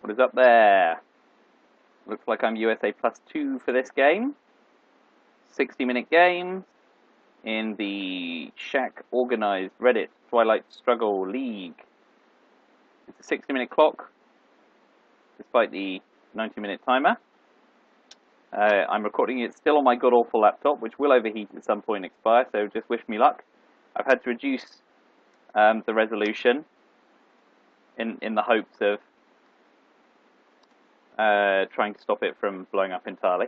What is up there? Looks like I'm USA +2 for this game. 60-minute game in the organized Reddit Twilight Struggle League. It's a 60-minute clock, despite the 90-minute timer. I'm recording it still on my god-awful laptop, which will overheat at some point and expire, so just wish me luck. I've had to reduce the resolution in the hopes of trying to stop it from blowing up entirely.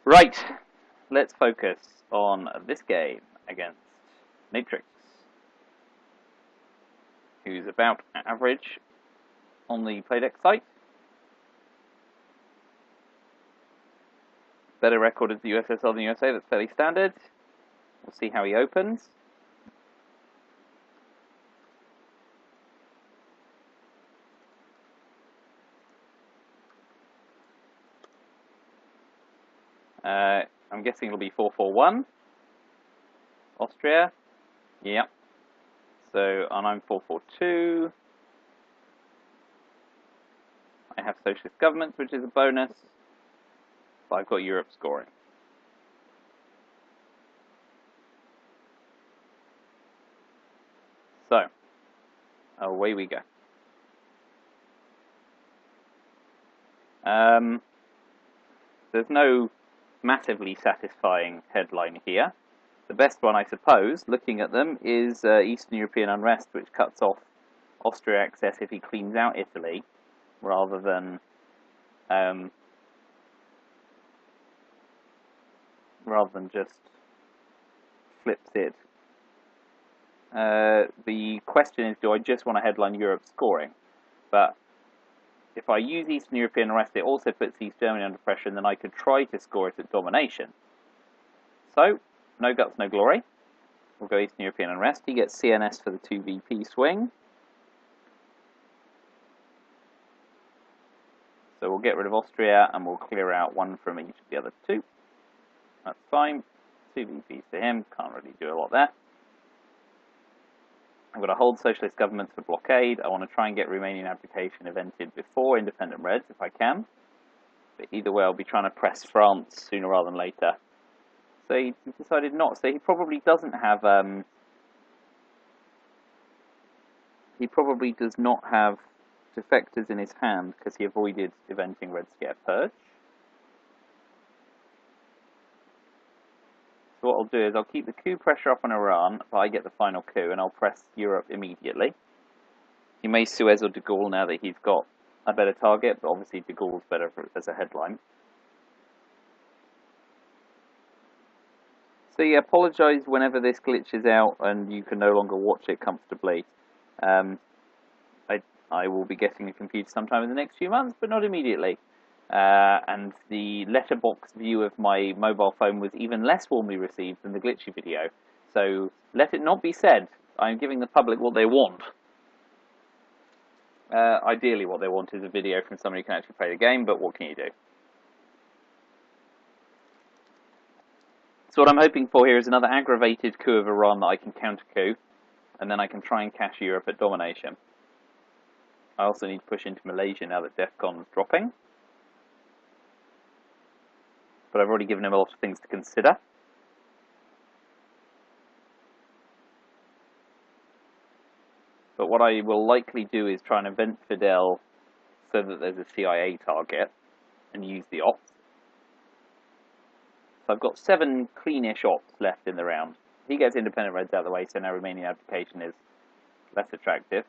Right, let's focus on this game against Natrixx, who's about average on the playdeck site. Better record as the USSR than USA, that's fairly standard. We'll see how he opens. I'm guessing it'll be 4-4-1. Austria. Yep. So, and I'm 4-4-2. I have socialist governments, which is a bonus. But I've got Europe scoring. So, away we go. There's no massively satisfying headline here. The best one, I suppose, looking at them, is Eastern European unrest, which cuts off Austria access if he cleans out Italy, rather than just flips it. The question is, do I just want to headline Europe scoring? But if I use Eastern European unrest, it also puts East Germany under pressure, and then I could try to score it at domination. So, no guts, no glory. We'll go Eastern European unrest. He gets CNS for the 2 VP swing. So we'll get rid of Austria, and we'll clear out 1 from each of the other 2. That's fine. 2 VPs to him. Can't really do a lot there. I'm going to hold socialist governments for blockade. I want to try and get Romanian abdication evented before independent Reds, if I can. But either way, I'll be trying to press France sooner rather than later. So he decided not. So he probably doesn't have... he probably does not have defectors in his hand, because he avoided eventing Red Scare Purge. So what I'll do is I'll keep the coup pressure up on Iran, but I get the final coup, and I'll press Europe immediately. He may Suez or de Gaulle now that he's got a better target, but obviously de Gaulle's better as a headline. So yeah, apologise whenever this glitches out and you can no longer watch it comfortably. I will be getting a computer sometime in the next few months, but not immediately. And the letterbox view of my mobile phone was even less warmly received than the glitchy video. So let it not be said, I'm giving the public what they want. Ideally what they want is a video from somebody who can actually play the game, but what can you do? So what I'm hoping for here is another aggravated coup of Iran that I can counter-coup, and then I can try and cash Europe at domination. I also need to push into Malaysia now that DEFCON's dropping. But I've already given him a lot of things to consider. But what I will likely do is try and event Fidel so that there's a CIA target and use the ops. So I've got 7 cleanish ops left in the round. He gets independent Reds out of the way, so now Romanian abdication is less attractive.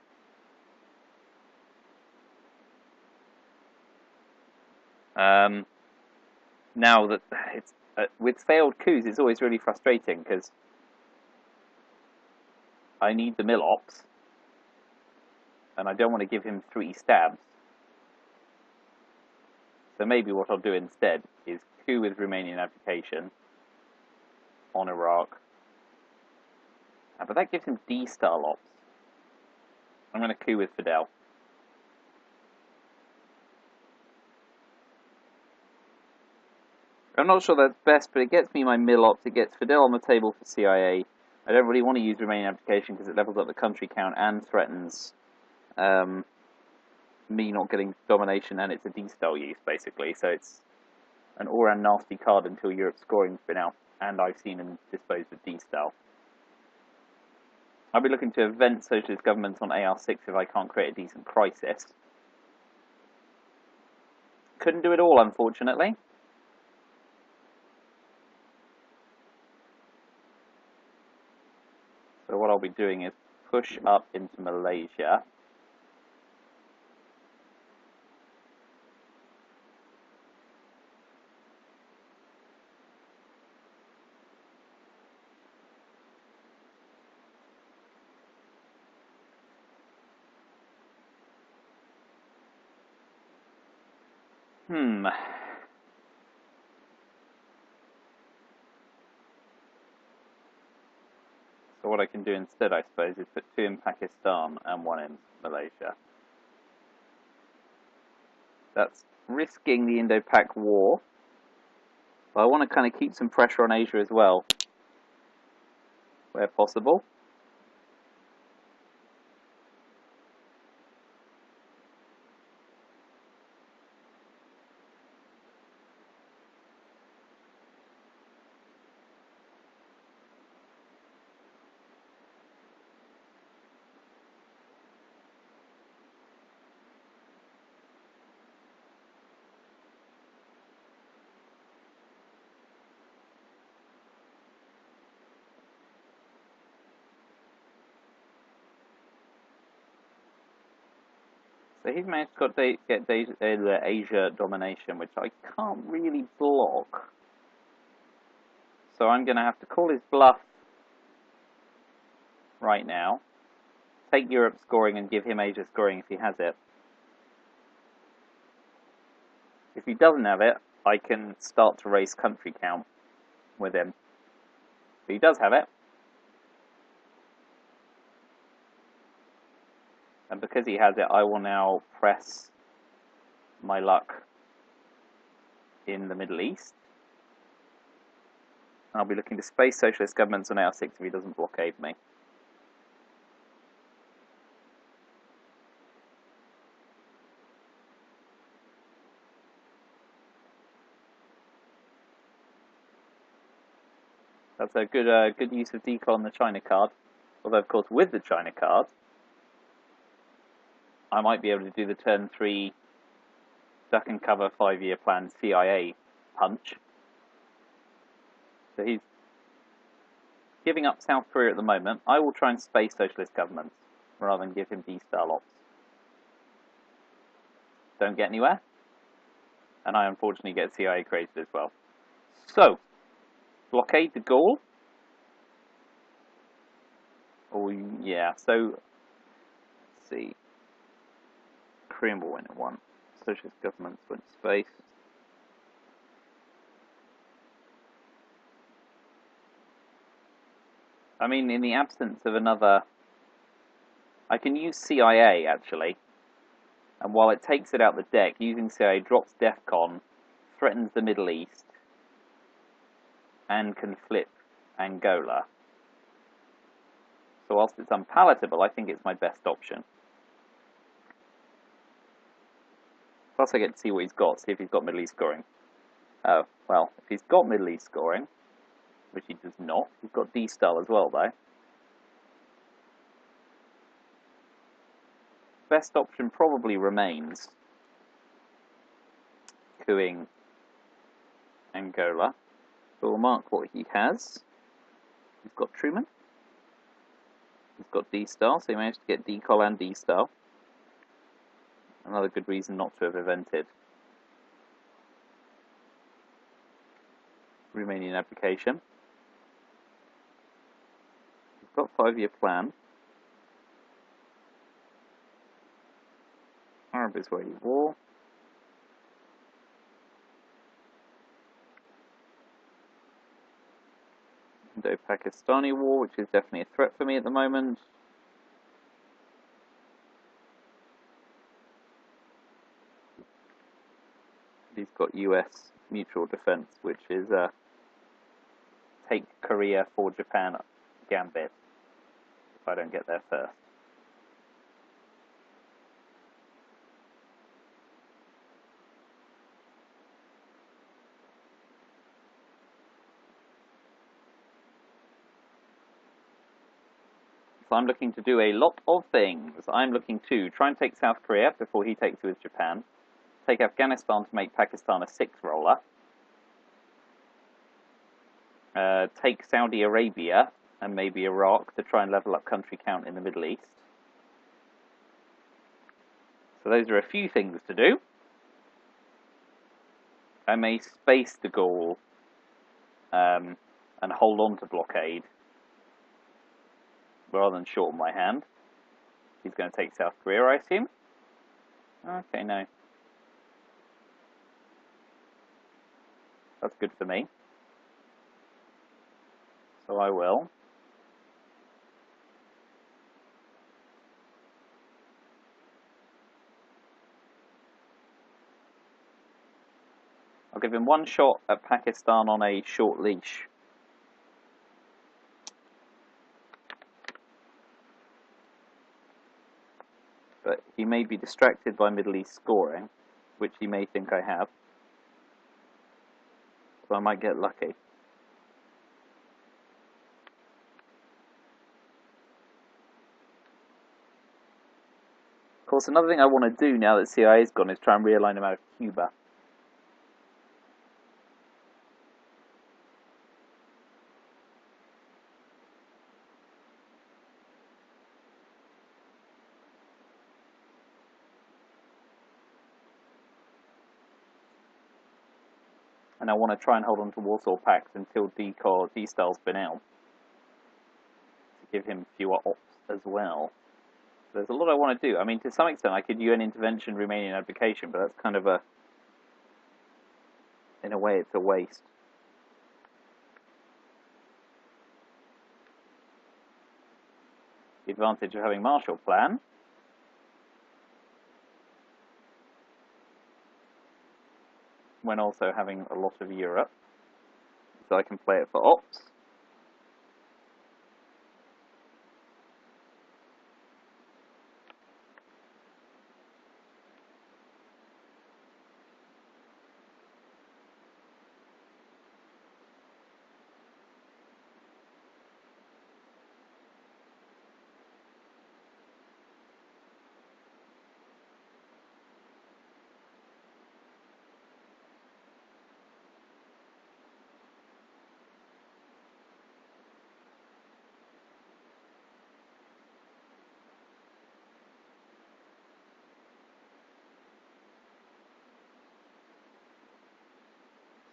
Now that it's with failed coups, it's always really frustrating because I need the mill ops, and I don't want to give him 3 stabs. So maybe what I'll do instead is coup with Romanian abdication on Iraq, but that gives him D-style ops. I'm going to coup with Fidel. I'm not sure that's best, but it gets me my mill ops, it gets Fidel on the table for CIA. I don't really want to use Romanian abdication because it levels up the country count and threatens me not getting domination, and it's a D-style use, basically. So it's an all-round nasty card until Europe's scoring's been out, and I've seen him disposed of D-style. I'll be looking to event socialist governments on AR6 if I can't create a decent crisis. Couldn't do it all, unfortunately. So what I'll be doing is push up into Malaysia. So what I can do instead, I suppose, is put 2 in Pakistan and 1 in Malaysia. That's risking the Indo-Pak war. But I want to kind of keep some pressure on Asia as well, where possible. So he's managed to get Asia domination, which I can't really block. So I'm going to have to call his bluff right now. Take Europe scoring and give him Asia scoring if he has it. If he doesn't have it, I can start to raise country count with him. But he does have it. And because he has it, I will now press my luck in the Middle East. And I'll be looking to space socialist governments on AR6 if he doesn't blockade me. That's a good use of decal on the China card. Although, of course, with the China card, I might be able to do the turn 3 duck and cover 5-year plan CIA punch. So he's giving up South Korea at the moment. I will try and space socialist governments rather than give him D-style ops. Don't get anywhere. And I unfortunately get CIA created as well. So, blockade de Gaulle. Oh yeah, so let's see. Korean War went in 1. Socialist governments went to space. I mean, in the absence of another, I can use CIA actually. And while it takes it out the deck, using CIA drops DEFCON, threatens the Middle East, and can flip Angola. So whilst it's unpalatable, I think it's my best option. Plus I get to see what he's got, see if he's got Middle East scoring. Oh, well, if he's got Middle East scoring, which he does not, he's got D-style as well, though. Best option probably remains cooing Angola. So we'll mark what he has. He's got Truman. He's got D-style, so he managed to get decol and D-style. Another good reason not to have evented Romanian application. He's got 5-year plan. Arab-Israeli war. Indo-Pakistani war, which is definitely a threat for me at the moment. He's got US mutual defense, which is take Korea for Japan gambit if I don't get there first. I'm looking to do a lot of things. I'm looking to try and take South Korea before he takes it with Japan. Take Afghanistan to make Pakistan a 6-roller. Take Saudi Arabia and maybe Iraq to try and level up country count in the Middle East. So those are a few things to do. I may space de Gaulle and hold on to blockade rather than shorten my hand. He's going to take South Korea, I assume. Okay, no. That's good for me. So I will. I'll give him one shot at Pakistan on a short leash. But he may be distracted by Middle East scoring, which he may think I have. So I might get lucky. Of course, another thing I want to do now that CIA's gone is try and realign him out of Cuba. And I want to try and hold on to Warsaw Pact until D-Style's been out, to give him fewer ops as well. So there's a lot I want to do. I mean, to some extent, I could UN intervention, Romanian abdication, but that's kind of a, in a way, it's a waste. The advantage of having Marshall Plan. When also having a lot of Europe, so I can play it for ops.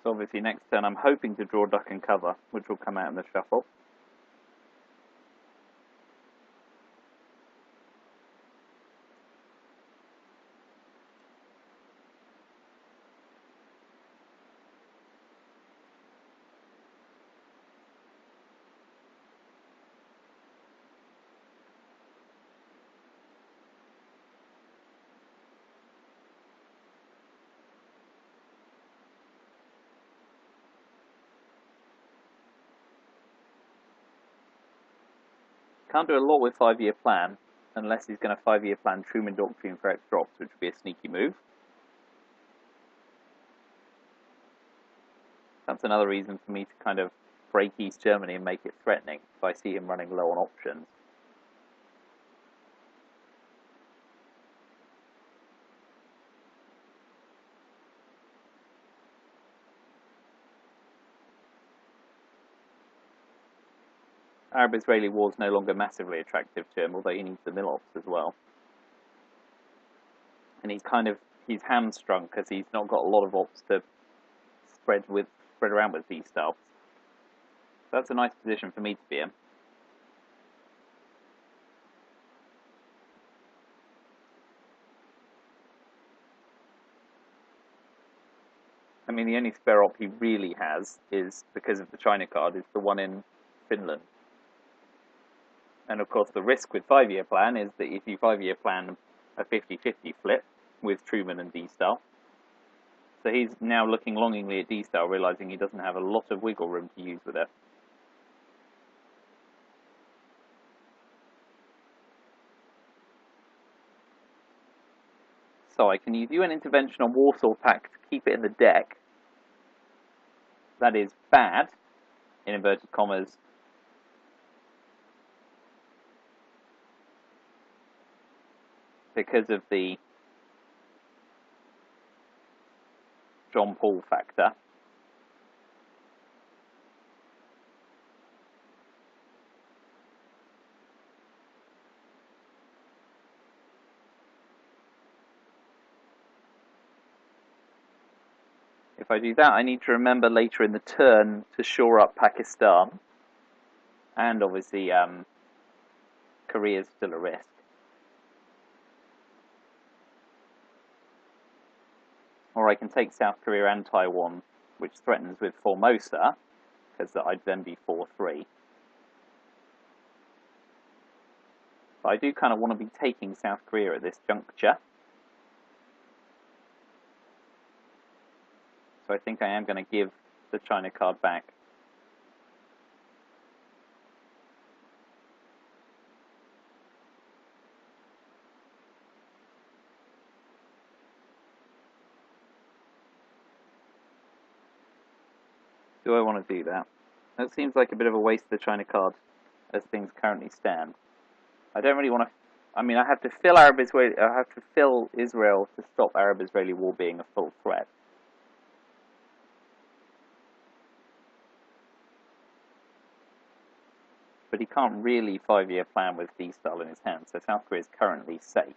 So obviously next turn I'm hoping to draw Duck and Cover, which will come out in the shuffle. Can't do a lot with 5-year plan, unless he's going to 5-year plan Truman Doctrine for X drops, which would be a sneaky move. That's another reason for me to kind of break East Germany and make it threatening, if I see him running low on options. Arab-Israeli war is no longer massively attractive to him, although he needs the mill ops as well. And he's hamstrung because he's not got a lot of ops to spread around with D-Style. So that's a nice position for me to be in. I mean, the only spare op he really has is, because of the China card, is the one in Finland. And of course, the risk with 5-year plan is that if you 5-year plan a 50-50 flip with Truman and D-Style, so he's now looking longingly at D-Style, realizing he doesn't have a lot of wiggle room to use with it. So I can use UN intervention on Warsaw Pact to keep it in the deck. That is bad, in inverted commas, because of the John Paul factor. If I do that, I need to remember later in the turn to shore up Pakistan. And obviously, Korea is still a risk. Or I can take South Korea and Taiwan, which threatens with Formosa, because I'd then be 4-3. But I do kind of want to be taking South Korea at this juncture. So I think I am going to give the China card back. Do I want to do that? That seems like a bit of a waste of the China card as things currently stand. I don't really want to. I mean, I have to fill Israel to stop Arab-Israeli war being a full threat. But he can't really 5-year plan with D-style in his hand, so South Korea is currently safe.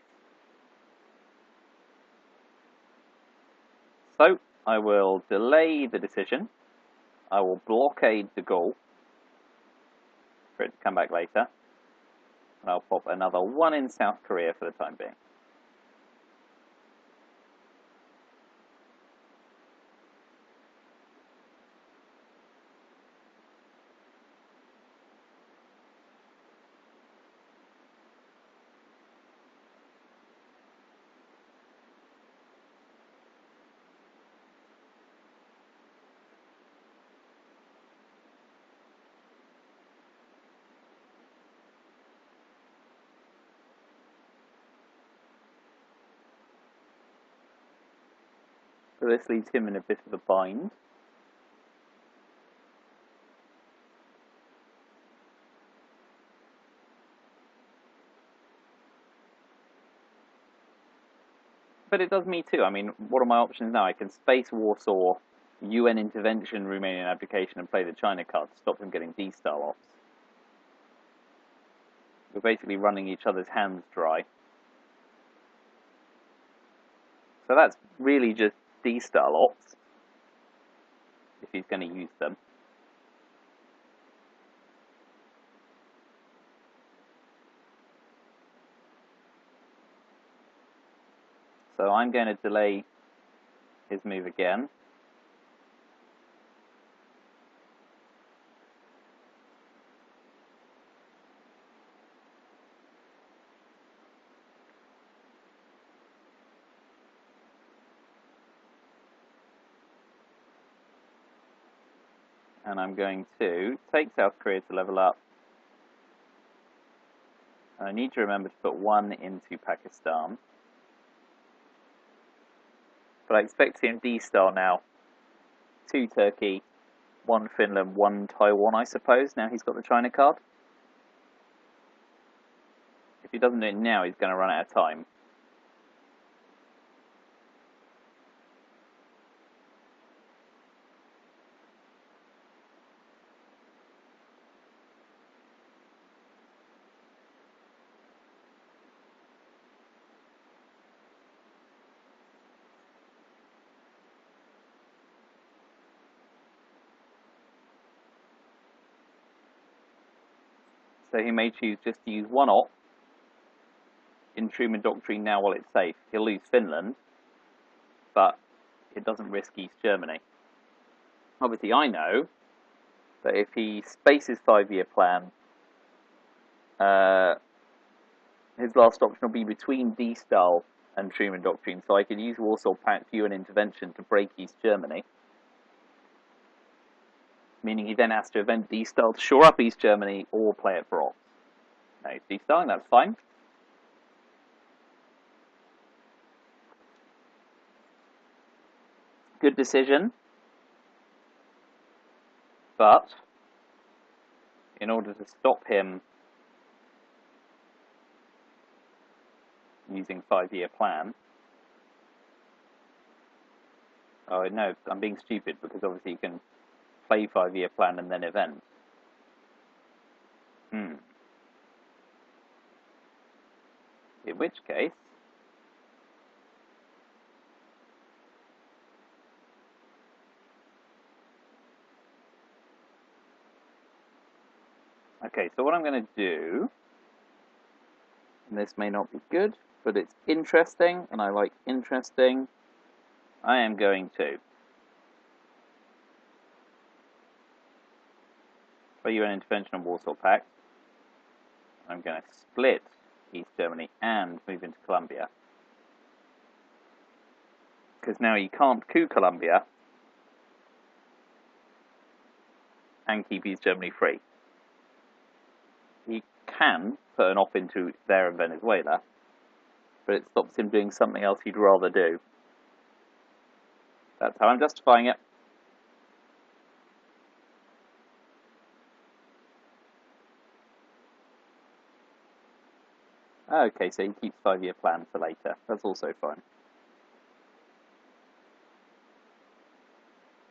So, I will delay the decision. I will blockade the goal for it to come back later. And I'll pop another one in South Korea for the time being. So this leaves him in a bit of a bind. But it does me too. I mean, what are my options now? I can space Warsaw, UN intervention, Romanian abdication, and play the China card to stop him getting D-style offs. We're basically running each other's hands dry. So that's really just D-style ops, if he's going to use them. So I'm going to delay his move again. And I'm going to take South Korea to level up. And I need to remember to put one into Pakistan. But I expect to see him D-style now. 2 Turkey, 1 Finland, 1 Taiwan, I suppose. Now he's got the China card. If he doesn't do it now, he's going to run out of time. So he may choose just to use one op in Truman Doctrine now while it's safe. He'll lose Finland, but it doesn't risk East Germany. Obviously, I know that if he spaces 5-year plan, his last option will be between D-style and Truman Doctrine, so I could use Warsaw Pact UN intervention to break East Germany. Meaning he then has to event D-style to shore up East Germany or play it for ops. Now he's D-styling, that's fine. Good decision. But in order to stop him using 5-year plan. Oh no, I'm being stupid because obviously you can play 5-year plan and then event. In which case, okay, so what I'm going to do, and this may not be good, but it's interesting, and I like interesting, I am going to play UN intervention on Warsaw Pact. I'm going to split East Germany and move into Colombia. Because now you can't coup Colombia and keep East Germany free. He can put an op into there in Venezuela, but it stops him doing something else he'd rather do. That's how I'm justifying it. Okay, so he keeps 5-year plan for later. That's also fine.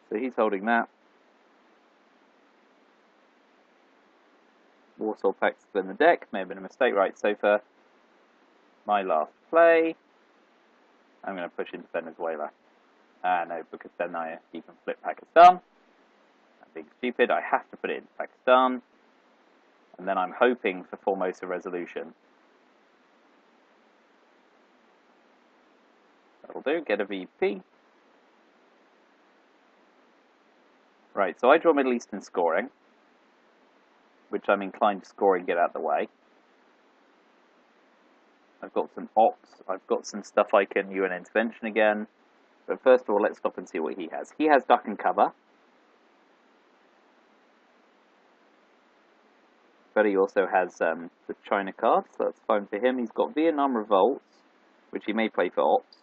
So he's holding that. Warsaw Pact still in the deck. May have been a mistake. Right, so for my last play, I'm going to push into Venezuela. No, because then I even flip Pakistan. I'm being stupid. I have to put it into Pakistan. And then I'm hoping for Formosa resolution. That'll do. Get a VP. Right, so I draw Middle Eastern scoring, which I'm inclined to score and get out of the way. I've got some ops. I've got some stuff I can UN intervention again. But first of all, let's stop and see what he has. He has duck and cover. But he also has the China card, so that's fine for him. He's got Vietnam revolts, which he may play for ops.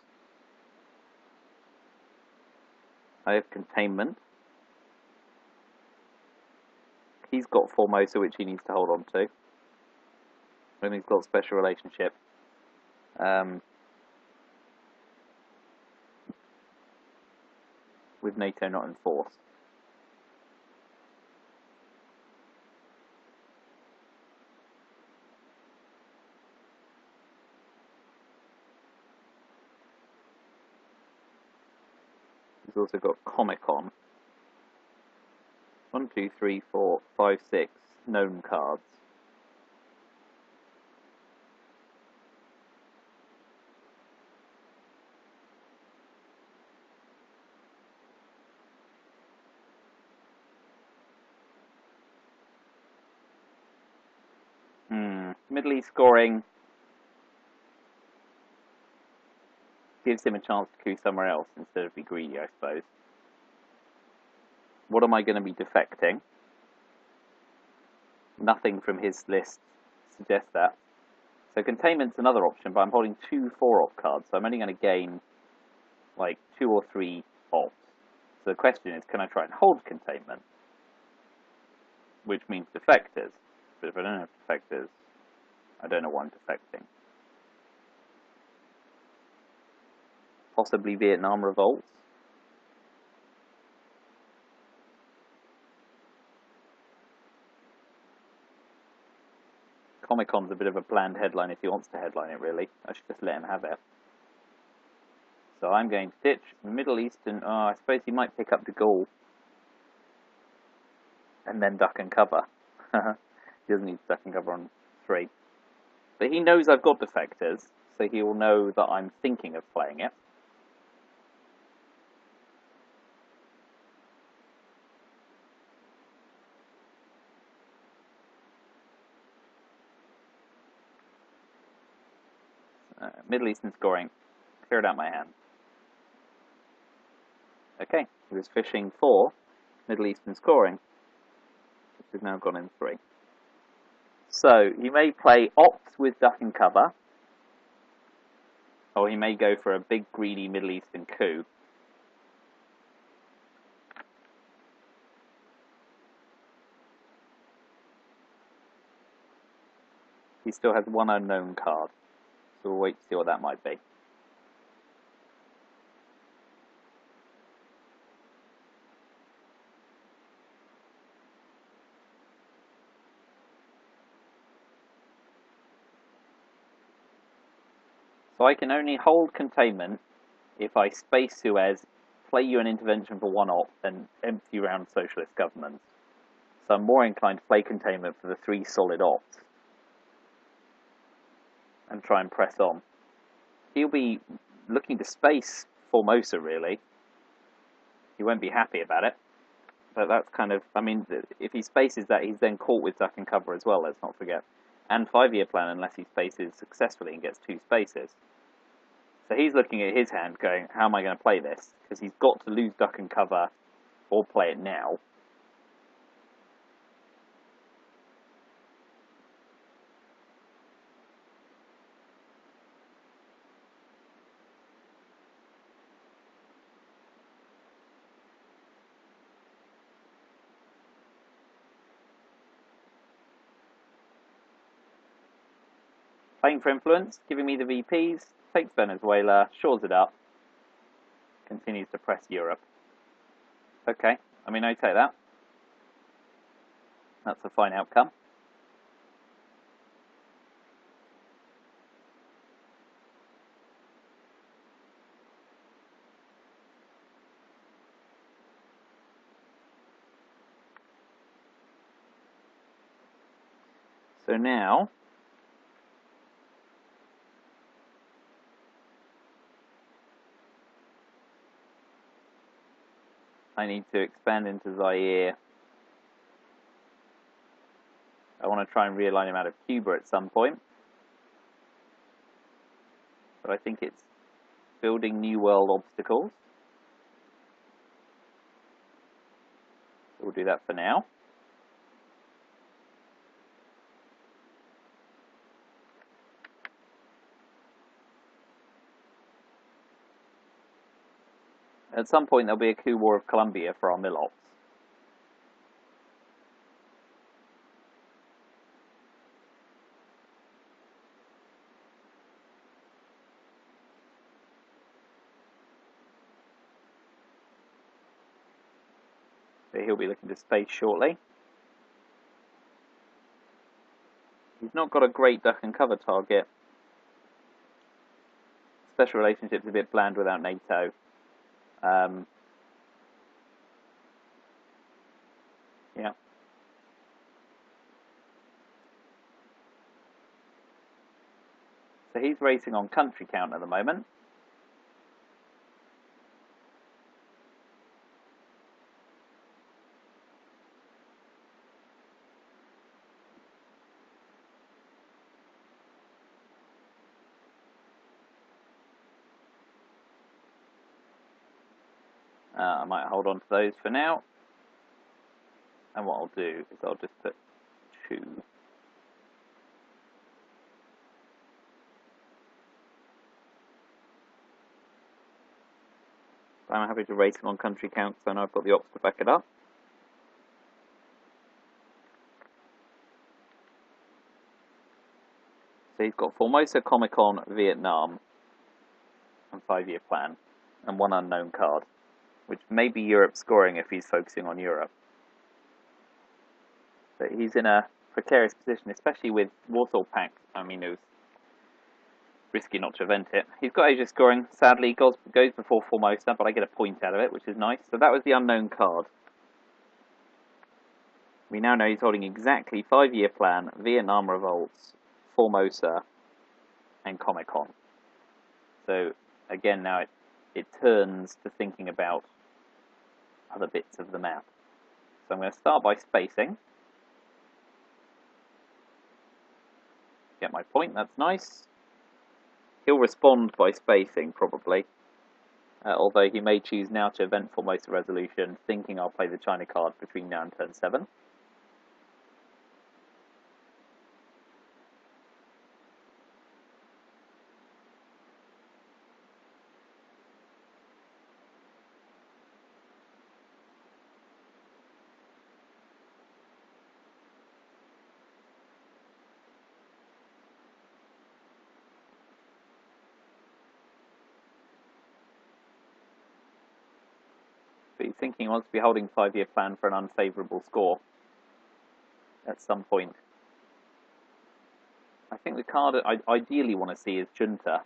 I have containment. He's got Formosa, which he needs to hold on to. And he's got special relationship. With NATO not in force. He's also got Comic-Con. 1, 2, 3, 4, 5, 6 known cards. Middle East scoring gives him a chance to coup somewhere else instead of be greedy, I suppose. What am I going to be defecting? Nothing from his list suggests that. So containment's another option, but I'm holding 2 4-op cards, so I'm only going to gain like 2 or 3 ops. So the question is, can I try and hold containment? Which means defectors. But if I don't have defectors, I don't know what I'm defecting. Possibly Vietnam revolts. Comic-Con's a bit of a bland headline if he wants to headline it, really. I should just let him have it. So I'm going to ditch Middle Eastern. Oh, I suppose he might pick up De Gaulle. And then duck and cover. He doesn't need to duck and cover on 3. But he knows I've got defectors, so he will know that I'm thinking of playing it. Middle Eastern scoring. Clear it out my hand. Okay, he was fishing for Middle Eastern scoring, which has now gone in 3. So, he may play ops with duck and cover, or he may go for a big greedy Middle Eastern coup. He still has 1 unknown card. So we'll wait to see what that might be. So I can only hold containment if I space Suez, play you an intervention for one op, and empty round socialist governments. So I'm more inclined to play containment for the 3 solid ops and try and press on. He'll be looking to space Formosa, really. He won't be happy about it. But that's kind of, I mean, if he spaces that, he's then caught with duck and cover as well, let's not forget. And 5-year plan unless he spaces successfully and gets 2 spaces. So he's looking at his hand going, how am I going to play this? Because he's got to lose duck and cover or play it now. Playing for influence, giving me the VPs, takes Venezuela, shores it up, continues to press Europe. Okay, I mean, I take that. That's a fine outcome. So now, I need to expand into Zaire. I want to try and realign him out of Cuba at some point. But I think it's building New World obstacles. We'll do that for now. At some point there'll be a coup war of Colombia for our mill ops. So he'll be looking to space shortly. He's not got a great duck and cover target. Special relationships a bit bland without NATO. Yeah. So he's racing on country count at the moment. I might hold on to those for now. And what I'll do is I'll just put 2. I'm happy to race him on country count, so I know I've got the ops to back it up. So he's got Formosa, Comic-Con, Vietnam, and 5-year plan, and 1 unknown card, which may be Europe scoring if he's focusing on Europe. But he's in a precarious position, especially with Warsaw Pact. I mean, it was risky not to event it. He's got Asia scoring, sadly, goes before Formosa, but I get a point out of it, which is nice. So that was the unknown card. We now know he's holding exactly 5-year plan, Vietnam revolts, Formosa, and Comic-Con. So again, now it turns to thinking about other bits of the map. So I'm going to start by spacing. Get my point, that's nice. He'll respond by spacing, probably. Although he may choose now to event Formosa resolution, thinking I'll play the China card between now and turn 7. He's thinking he wants to be holding 5-year plan for an unfavourable score at some point. I think the card I ideally want to see is Junta.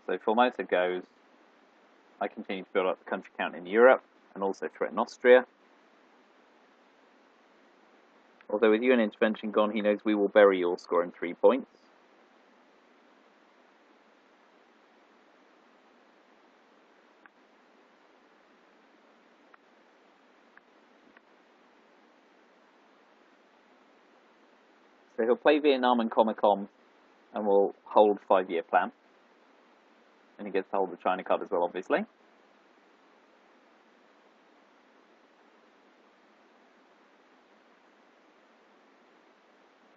So Formosa goes. I continue to build up the country count in Europe and also threaten Austria. Although with UN intervention gone, he knows we will bury your score in 3 points. So he'll play Vietnam and Comecom and will hold 5-year plan. And he gets to hold the China card as well, obviously.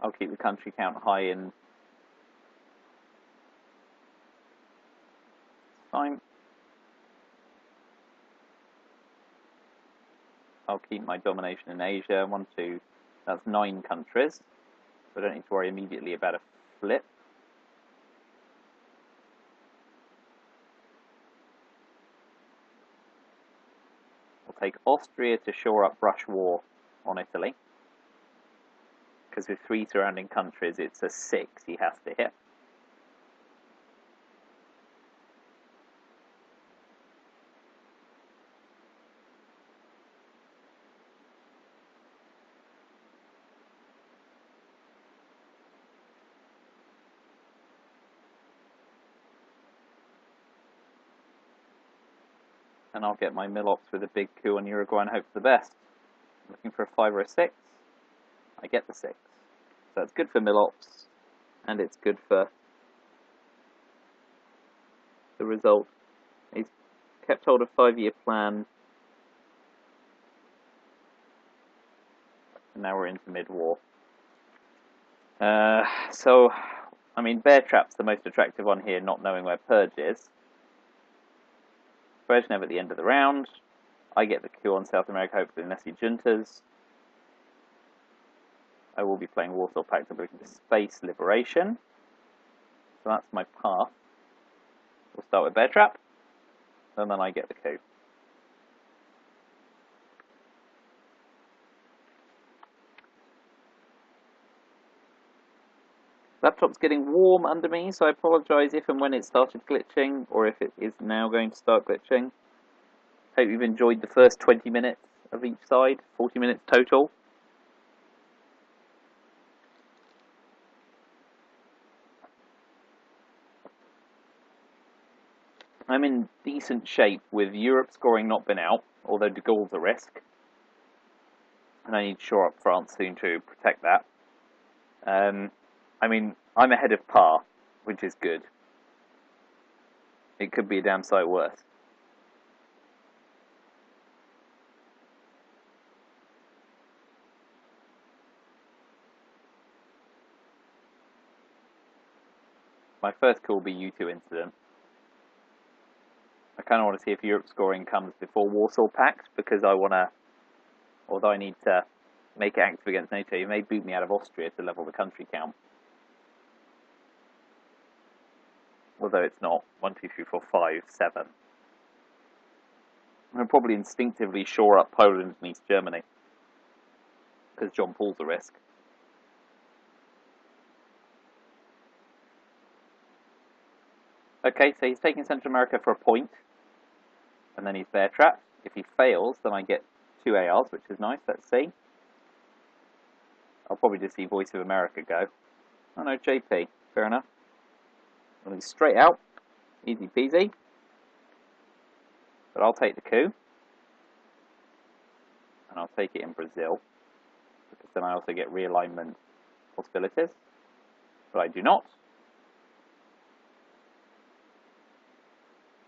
I'll keep the country count high in time. I'll keep my domination in Asia. 1, 2, that's 9 countries. So I don't need to worry immediately about a flip. I'll take Austria to shore up brush war on Italy. Because with 3 surrounding countries, it's a 6 he has to hit. And I'll get my Milops with a big coup on Uruguay and hope for the best. Looking for a 5 or a 6. I get the 6. So that's good for Milops, and it's good for the result. He's kept hold of 5-year plan, and now we're into mid-war. So, I mean, Bear Trap's the most attractive one here, not knowing where Purge is. Brezhnev at the end of the round. I get the coup on South America, hopefully, unless he juntas. I will be playing Warsaw Pact to space liberation. So that's my path. We'll start with Bear Trap, and then I get the coup. Laptop's getting warm under me, so I apologise if and when it started glitching, or if it is now going to start glitching. Hope you've enjoyed the first 20 minutes of each side, 40 minutes total. I'm in decent shape with Europe scoring not been out, although de Gaulle's a risk. And I need to shore up France soon to protect that. I mean, I'm ahead of par, which is good. It could be a damn sight worse. My first call will be U2 incident. I kind of want to see if Europe scoring comes before Warsaw Pact, because I want to, although I need to make it active against NATO, you may boot me out of Austria to level the country count. Although it's not 1, 2, 3, 4, 5, 7. I'll probably instinctively shore up Poland and East Germany, because John Paul's a risk. Okay, so he's taking Central America for a point, and then he's bear trapped. If he fails, then I get 2 ARs, which is nice. Let's see. I'll probably just see Voice of America go. Oh no, JP. Fair enough. Well, he's straight out. Easy peasy. But I'll take the coup. And I'll take it in Brazil, because then I also get realignment possibilities. But I do not.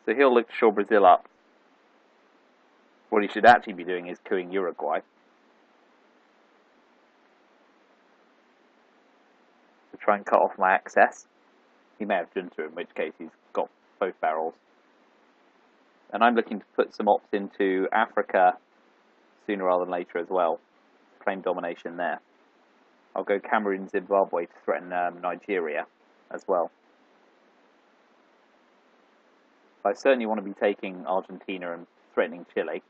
So he'll look to shore Brazil up. What he should actually be doing is coupping Uruguay. To try and cut off my access. He may have junta, in which case he's got both barrels. And I'm looking to put some ops into Africa sooner rather than later as well. Claim domination there. I'll go Cameroon, Zimbabwe to threaten Nigeria as well. I certainly want to be taking Argentina and threatening Chile.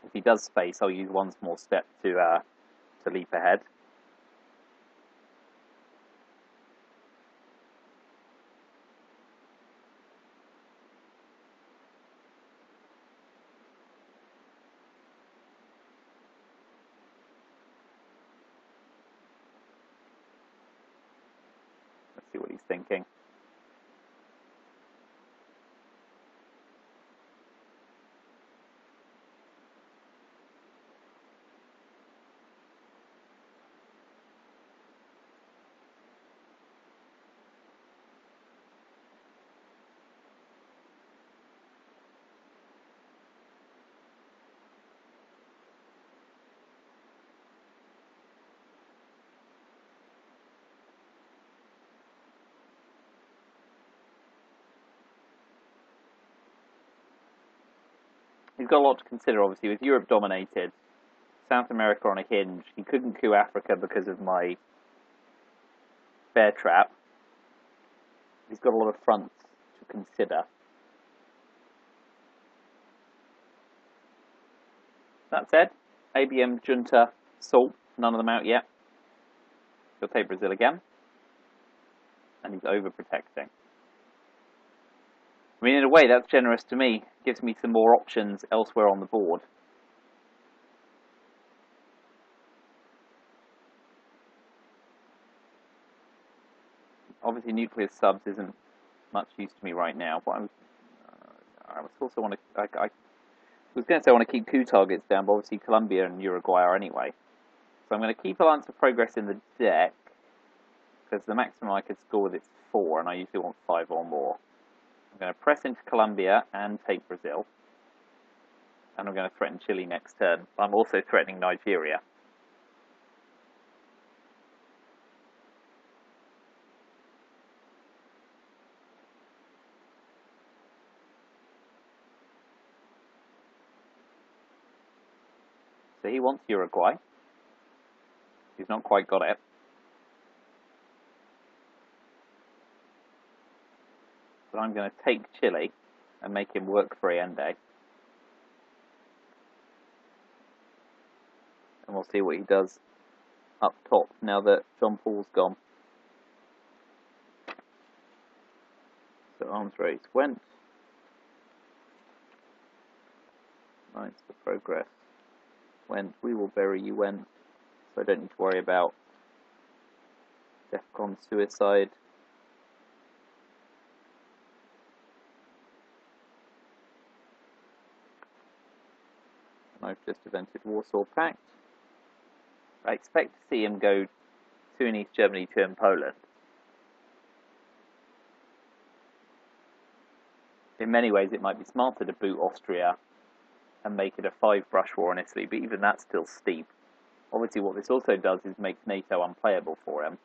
If he does space, I'll use one small step to leap ahead. Let's see what he's thinking. He's got a lot to consider, obviously, with Europe dominated, South America on a hinge. He couldn't coup Africa because of my bear trap. He's got a lot of fronts to consider. That said, ABM, Junta, Salt, none of them out yet. He'll take Brazil again. And he's overprotecting. I mean, in a way, that's generous to me. Gives me some more options elsewhere on the board. Obviously, nuclear subs isn't much use to me right now. But I also want to. I was going to say I want to keep coup targets down, but obviously Colombia and Uruguay are anyway. So I'm going to keep Alliance of Progress in the deck because the maximum I could score with it's 4, and I usually want 5 or more. I'm going to press into Colombia and take Brazil. And I'm going to threaten Chile next turn. I'm also threatening Nigeria. So he wants Uruguay. He's not quite got it. But I'm going to take Chile and make him work for Allende. And we'll see what he does up top now that John Paul's gone. So arms race went. Alliance for Progress went. We will bury you went. So I don't need to worry about DEFCON suicide. And I've just invented Warsaw Pact. I expect to see him go 2 in East Germany, 2 in Poland. In many ways, it might be smarter to boot Austria and make it a 5-brush war on Italy, but even that's still steep. Obviously, what this also does is makes NATO unplayable for him,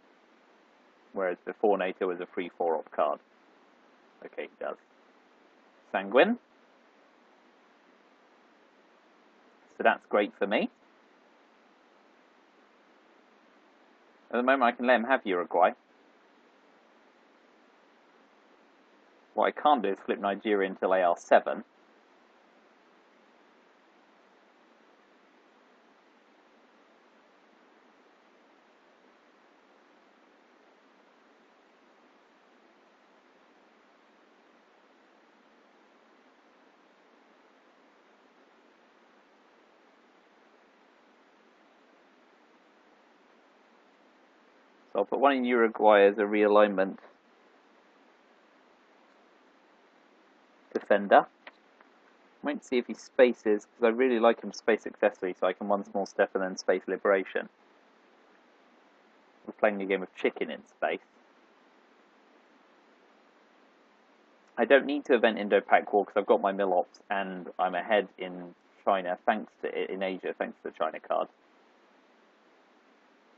whereas before NATO was a free 4-op card. Okay, he does. Sanguine. So that's great for me. At the moment, I can let him have Uruguay. What I can't do is flip Nigeria until AR7. So I'll put one in Uruguay as a realignment defender. Wait to see if he spaces, because I really like him space successfully, so I can one small step and then space liberation. We're playing a game of chicken in space. I don't need to event Indo-Pac War because I've got my mill ops and I'm ahead in China, in Asia, thanks to the China card.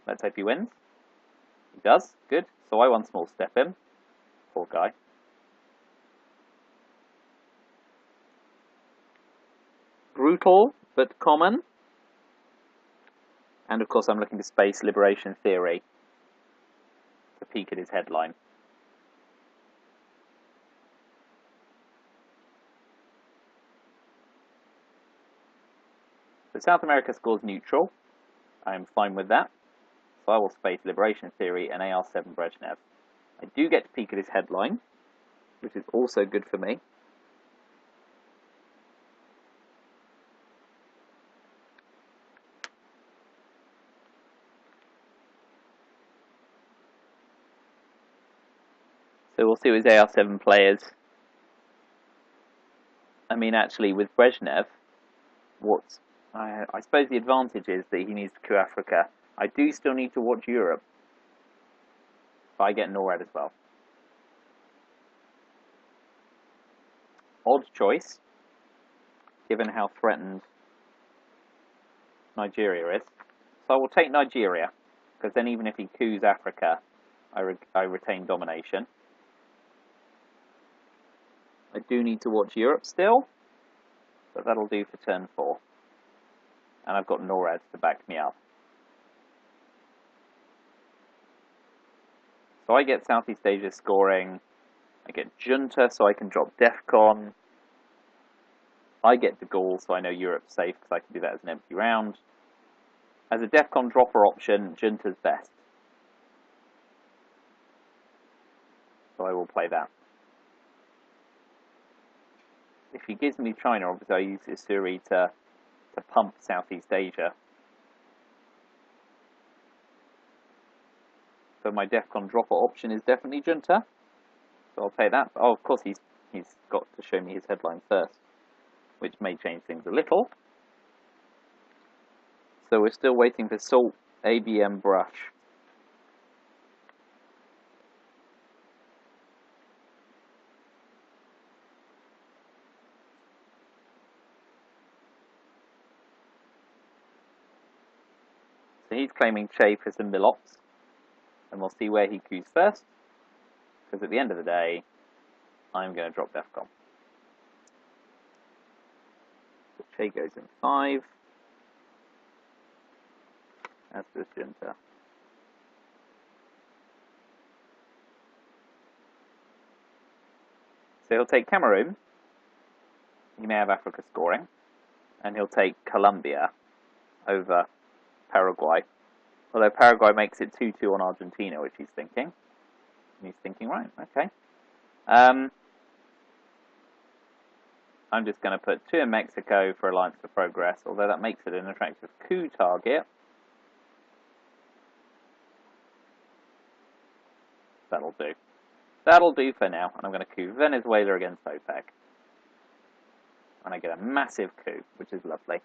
Let's hope he wins. He does. Good. So I one small step him. Poor guy. Brutal, but common. And of course I'm looking to space liberation theory to peek at his headline. So South America scores neutral. I'm fine with that. So I will space liberation theory and AR7 Brezhnev. I do get to peek at his headline, which is also good for me. So we'll see what his AR7 players. I mean, actually, with Brezhnev, I suppose the advantage is that he needs to coup Africa. I do still need to watch Europe, but I get NORAD as well. Odd choice, given how threatened Nigeria is. So I will take Nigeria, because then even if he coups Africa, I retain domination. I do need to watch Europe still, but that'll do for turn 4. And I've got NORAD to back me up. So I get Southeast Asia scoring. I get Junta, so I can drop DEFCON. I get De Gaulle, so I know Europe's safe, because I can do that as an empty round. As a DEFCON dropper option, Junta's best. So I will play that. If he gives me China, obviously I use Isuri to pump Southeast Asia. So my DEFCON dropper option is definitely Junta. So I'll take that. Oh, of course he's got to show me his headline first, which may change things a little. So we're still waiting for Salt, ABM, Brush. So he's claiming Che for some Milops, and we'll see where he coups first, because at the end of the day, I'm going to drop DEFCON. So Che goes in 5, as does Junta. So he'll take Cameroon, he may have Africa scoring, and he'll take Colombia over Paraguay. Although Paraguay makes it 2-2 on Argentina, which he's thinking. And he's thinking, right, okay. I'm just going to put 2 in Mexico for Alliance for Progress, although that makes it an attractive coup target. That'll do. That'll do for now, and I'm going to coup Venezuela against OPEC. And I get a massive coup, which is lovely.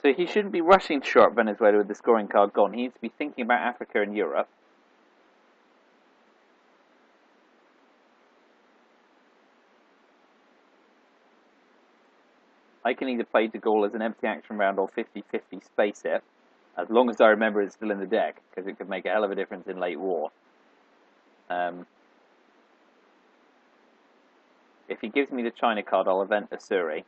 So he shouldn't be rushing to show up Venezuela with the scoring card gone. He needs to be thinking about Africa and Europe. I can either play De Gaulle as an empty action round or 50-50 space it, as long as I remember it's still in the deck, because it could make a hell of a difference in late war. If he gives me the China card, I'll event Asuri.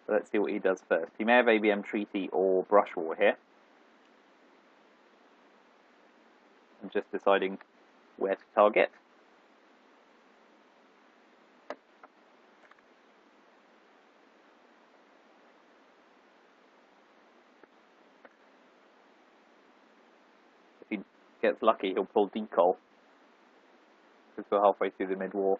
So let's see what he does first. He may have ABM Treaty or Brush War here. I'm just deciding where to target. If he gets lucky, he'll pull Decol, because we're halfway through the mid-war.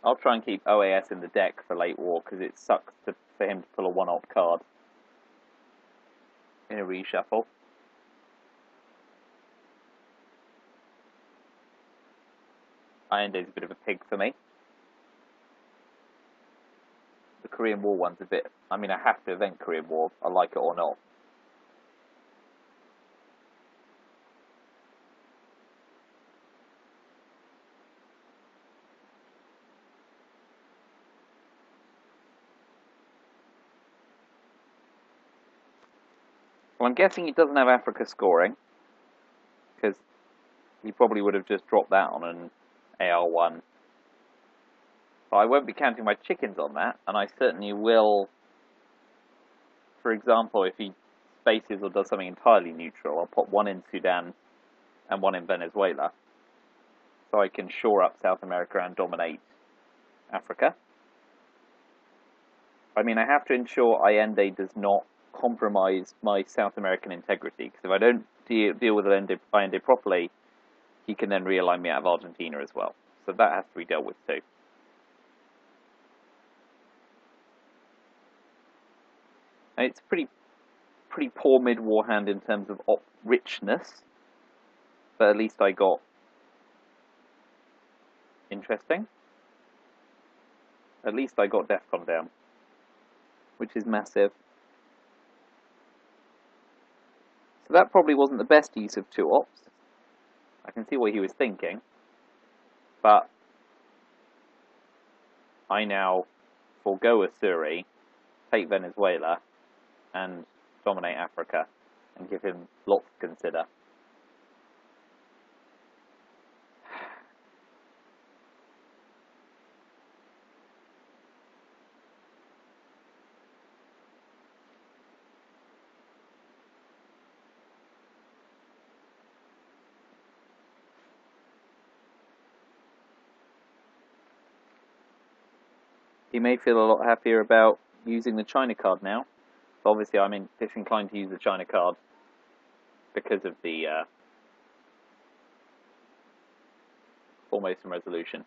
I'll try and keep OAS in the deck for late war, because it sucks for him to pull a one-op card in a reshuffle. Allende's a bit of a pig for me. The Korean War one's a bit... I mean, I have to event Korean War, I like it or not. Well, I'm guessing he doesn't have Africa scoring, because he probably would have just dropped that on an AR1. But I won't be counting my chickens on that, and I certainly will, for example, if he spaces or does something entirely neutral, I'll put one in Sudan and one in Venezuela, so I can shore up South America and dominate Africa. I mean, I have to ensure Allende does not compromise my South American integrity, because if I don't deal with Allende properly, he can then realign me out of Argentina as well. So that has to be dealt with too. And it's pretty poor mid-war hand in terms of op richness, but at least I got interesting. At least I got DEFCON down, which is massive. So that probably wasn't the best use of 2 ops. I can see what he was thinking, but I now forego Asuri, take Venezuela, and dominate Africa, and give him lots to consider. He may feel a lot happier about using the China card now. But obviously, I'm disinclined to use the China card because of the Formosan resolution.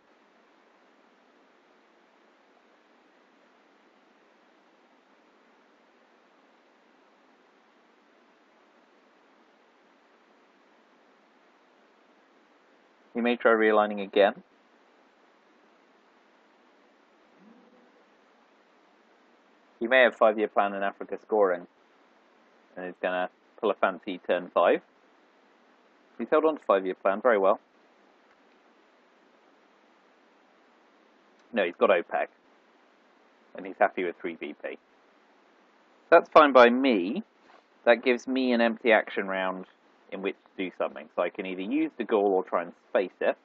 He may try realigning again. He may have 5-year plan in Africa scoring, and he's going to pull a fancy turn 5. He's held on to 5-year plan very well. No, he's got OPEC, and he's happy with 3 BP. That's fine by me. That gives me an empty action round in which to do something. So I can either use the goal or try and space it.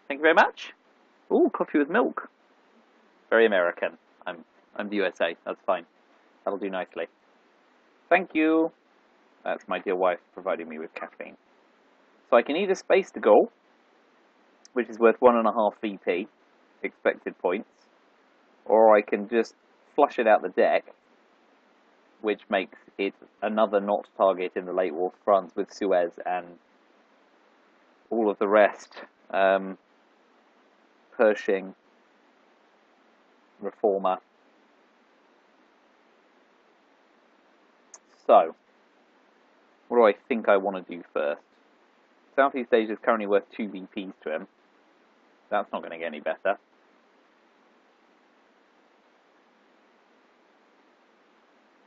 Thank you very much. Ooh, coffee with milk. Very American. I'm the USA. That's fine. That'll do nicely. Thank you. That's my dear wife providing me with caffeine. So I can either space the goal, which is worth 1.5 VP, expected points, or I can just flush it out the deck, which makes it another not target in the late war France with Suez and all of the rest. Pershing, Reformer. So, what do I think I want to do first? Southeast Asia is currently worth 2 VPs to him. That's not going to get any better.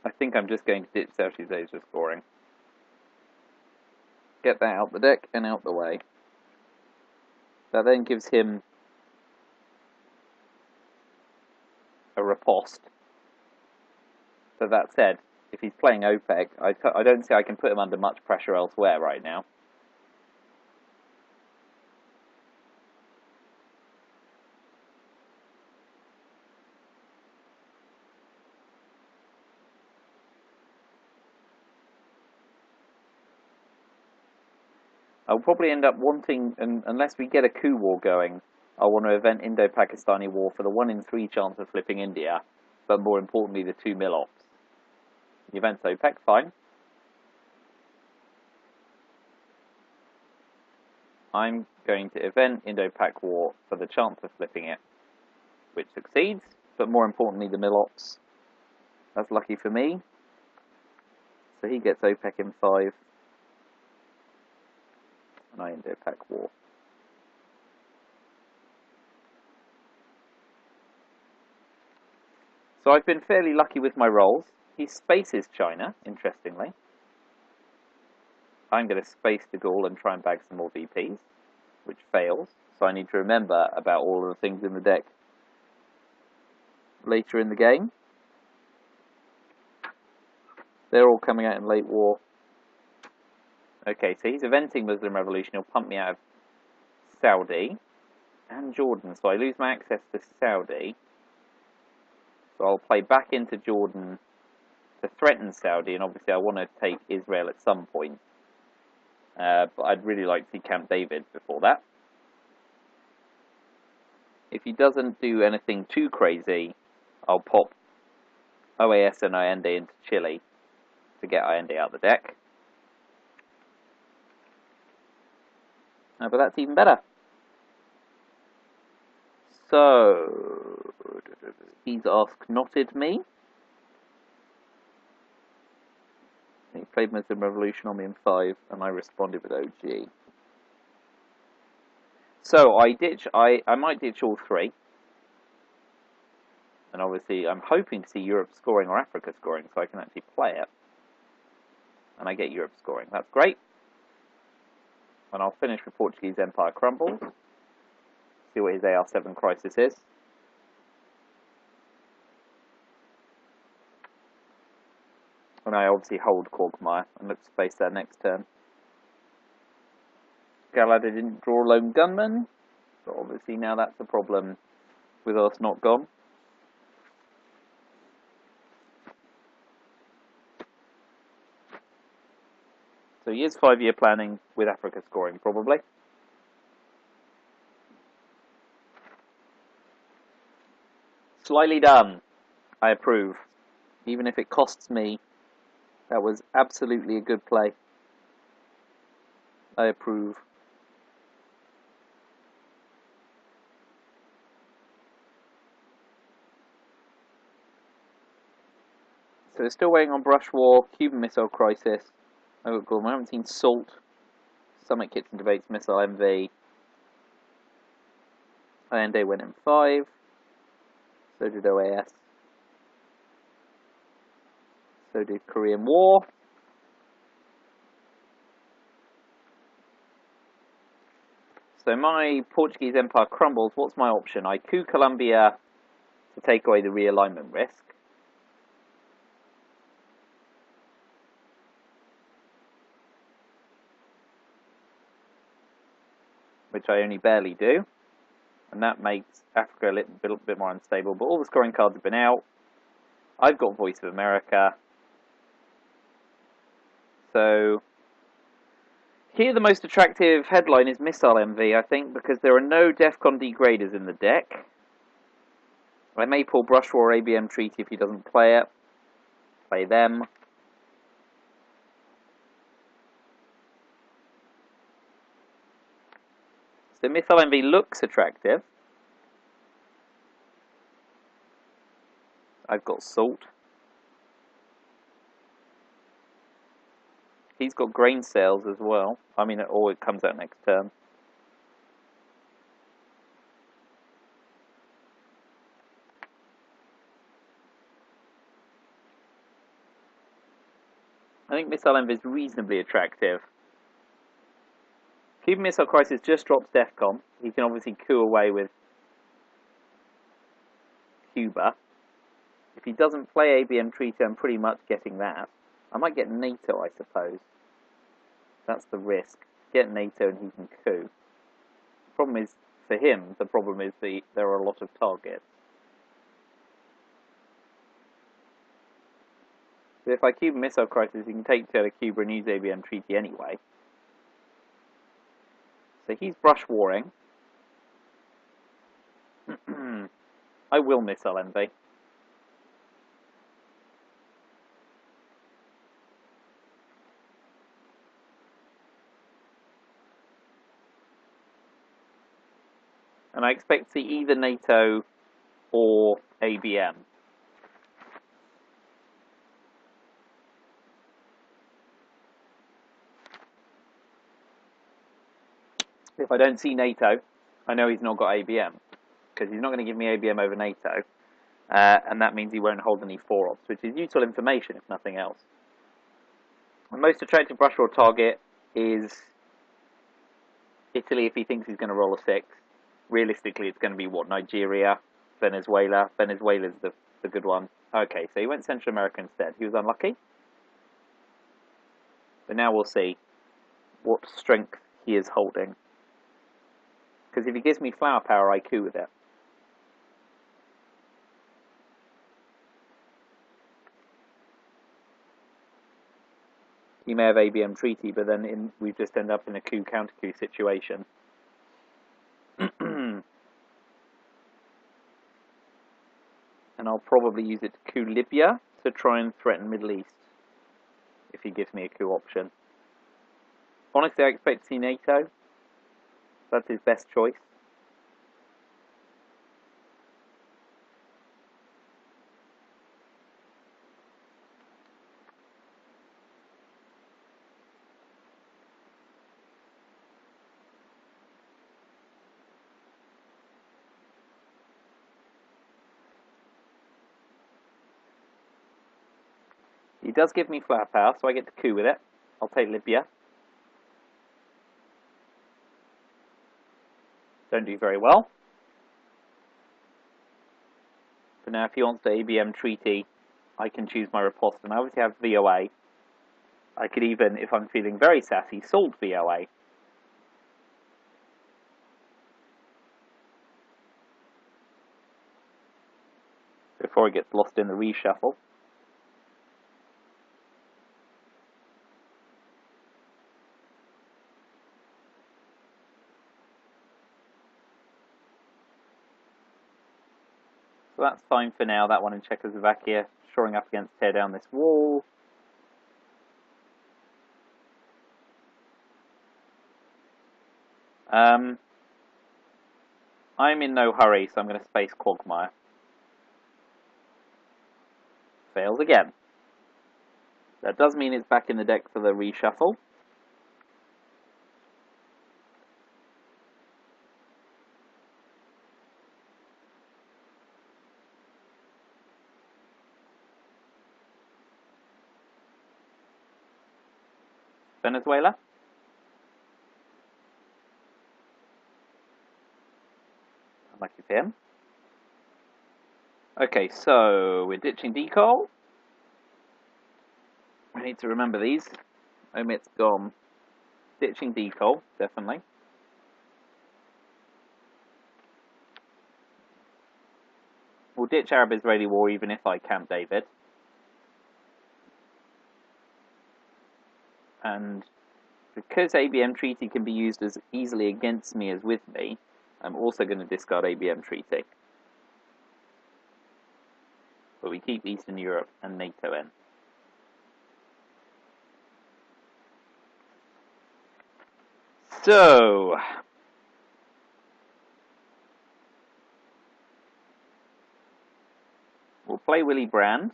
I think I'm just going to ditch Southeast Asia scoring. Get that out the deck and out the way. That then gives him a riposte. So that said, if he's playing OPEC, I don't see I can put him under much pressure elsewhere right now. I'll probably end up wanting, unless we get a coup war going, I want to event Indo-Pakistani war for the 1 in 3 chance of flipping India, but more importantly the 2 mil ops. The event's OPEC, fine. I'm going to event Indo-Pak war for the chance of flipping it, which succeeds, but more importantly the mil ops. That's lucky for me. So he gets OPEC in 5, and I end OPEC war. So I've been fairly lucky with my rolls. He spaces China, interestingly. I'm going to space De Gaulle and try and bag some more VPs, which fails. So I need to remember about all of the things in the deck later in the game. They're all coming out in late war. Okay, so he's eventing Muslim revolution. He'll pump me out of Saudi and Jordan. So I lose my access to Saudi. So I'll play back into Jordan to threaten Saudi, and obviously I want to take Israel at some point. But I'd really like to see Camp David before that. If he doesn't do anything too crazy, I'll pop OAS and Allende into Chile to get Allende out the deck. But that's even better. So, he's asked knotted me. He played Muslim Revolution on me in 5, and I responded with OG. So I might ditch all 3. And obviously I'm hoping to see Europe scoring or Africa scoring so I can actually play it. And I get Europe scoring. That's great. And I'll finish with Portuguese Empire crumbles. See what his AR7 crisis is. And I obviously hold Quagmire and look to space there next turn. Galad didn't draw Lone Gunman, so obviously now that's a problem with us not gone. So he is 5-year planning with Africa scoring, probably. Slyly done. I approve. Even if it costs me, that was absolutely a good play. I approve. So we're still waiting on Brush War, Cuban Missile Crisis. Oh, God, I haven't seen Salt, Summit Kitchen Debates, Missile MV. Allende went in 5. So did OAS. So did Korean War. So my Portuguese Empire crumbles. What's my option? I coup Colombia to take away the realignment risk. Which I only barely do. And that makes Africa a little bit more unstable. But all the scoring cards have been out. I've got Voice of America. So here the most attractive headline is Missile MV, I think, because there are no DEFCON degraders in the deck. I may pull Brush War ABM Treaty if he doesn't play it. Play them. So Missile MV looks attractive. I've got Salt. He's got grain sales as well. I mean, it comes out next turn. I think Missile MV is reasonably attractive. Cuban Missile Crisis just drops DEFCON. He can obviously coup away with Cuba. If he doesn't play ABM Treaty, I'm pretty much getting that. I might get NATO, I suppose. That's the risk. Get NATO and he can coup. The problem is, for him, the problem is there are a lot of targets. So if I Cuban Missile Crisis, you can take to Cuba and use ABM Treaty anyway. So he's brush warring. I will Missile MV. And I expect to see either NATO or ABM. If I don't see NATO, I know he's not got ABM, because he's not going to give me ABM over NATO, and that means he won't hold any 4-ops, which is useful information, if nothing else. The most attractive brush roll target is Italy if he thinks he's going to roll a 6. Realistically, it's going to be, what, Nigeria, Venezuela. Venezuela's the good one. Okay, so he went Central America instead. He was unlucky. But now we'll see what strength he is holding. Because if he gives me flower power, I coup with it. He may have ABM treaty, but then we just end up in a coup counter coup situation. And I'll probably use it to coup Libya to try and threaten Middle East if he gives me a coup option. Honestly, I expect to see NATO. That's his best choice. He does give me flower power, so I get to coup with it. I'll take Libya. Don't do very well. But now if he wants the ABM treaty, I can choose my riposte. And I obviously have VOA. I could even, if I'm feeling very sassy, salt VOA. Before it gets lost in the reshuffle. So that's fine for now, that one in Czechoslovakia, shoring up against tear down this wall. I'm in no hurry, so I'm going to space Quagmire. Fails again. That does mean it's back in the deck for the reshuffle. Venezuela. Unlucky for him. Okay, so we're ditching Decol. I need to remember these. Omit's gone. Ditching Decol, definitely. We'll ditch Arab-Israeli war even if I Camp David. And because ABM treaty can be used as easily against me as with me, I'm also going to discard ABM treaty. But we keep Eastern Europe and NATO in. So, we'll play Willy Brandt.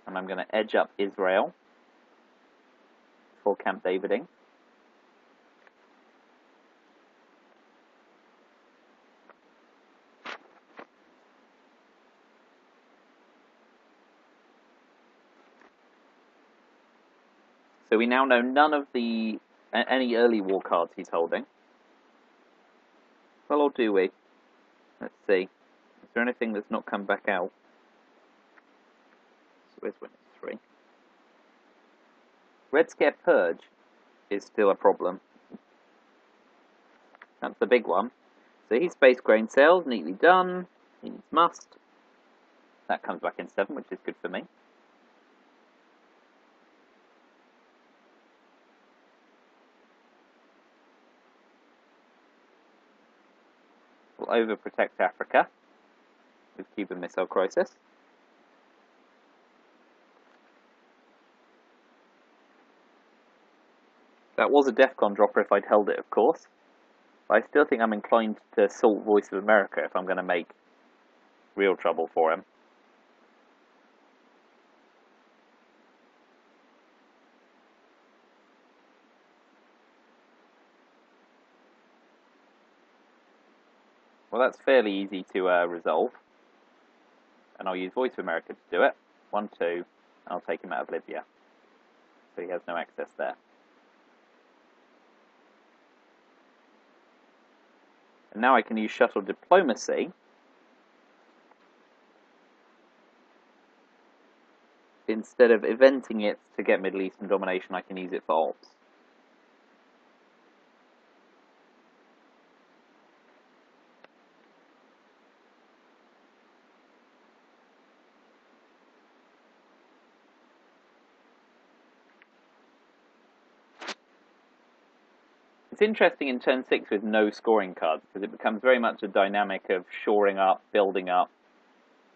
And I'm going to edge up Israel for Camp Daviding. So we now know none of any early war cards he's holding. Well, or do we? Let's see. Is there anything that's not come back out? So where's Witness 3? Red Scare Purge is still a problem. That's the big one. So he's Space Grain Cells, neatly done. He needs Must. That comes back in 7, which is good for me. We'll overprotect Africa with Cuban Missile Crisis. That was a DEFCON dropper if I'd held it, of course. But I still think I'm inclined to assault Voice of America if I'm going to make real trouble for him. Well, that's fairly easy to resolve. And I'll use Voice of America to do it. 1, 2, and I'll take him out of Libya. So he has no access there. And now I can use shuttle diplomacy instead of eventing it to get Middle Eastern domination. I can use it for ops. It's interesting in turn 6 with no scoring cards, because it becomes very much a dynamic of shoring up, building up,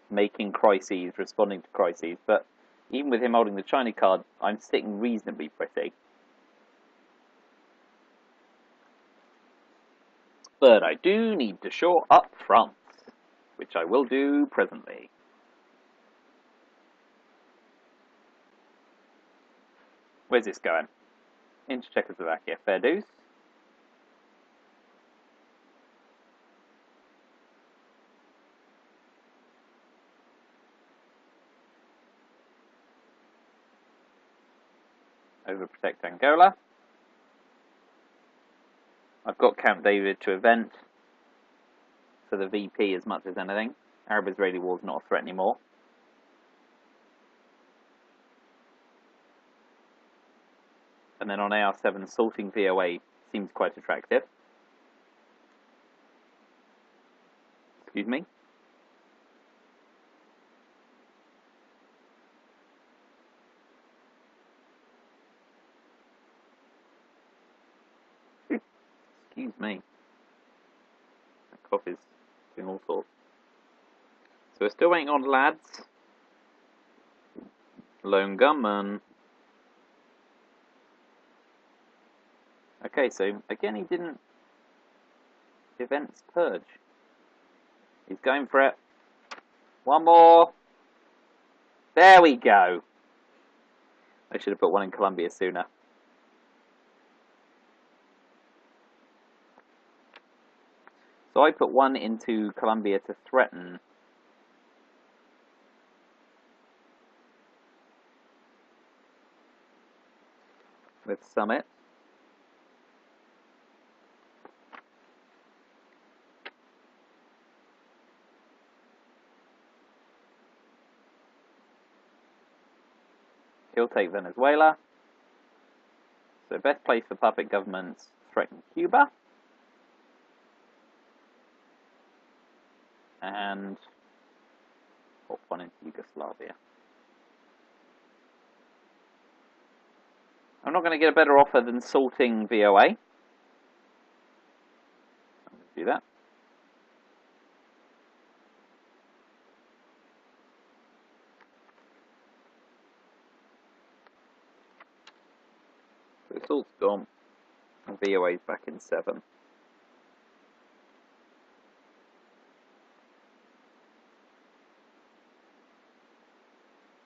making crises, responding to crises. But even with him holding the China card, I'm sitting reasonably pretty. But I do need to shore up France, which I will do presently. Where's this going? Into Czechoslovakia. Fair dues. Overprotect Angola. I've got Camp David to event for the VP as much as anything. Arab-Israeli war is not a threat anymore. And then on AR7, salting VOA seems quite attractive. Excuse me. Excuse me. That cough is doing all sorts. So we're still waiting on lads. Lone gunman. Okay, so again he didn't events purge. He's going for it. One more. There we go. I should have put one in Colombia sooner. So I put one into Colombia to threaten with Summit. He'll take Venezuela. So best place for puppet governments threaten Cuba. And pop one into Yugoslavia. I'm not going to get a better offer than salting VOA. I'm going to do that. So the salt's gone, and VOA's back in 7.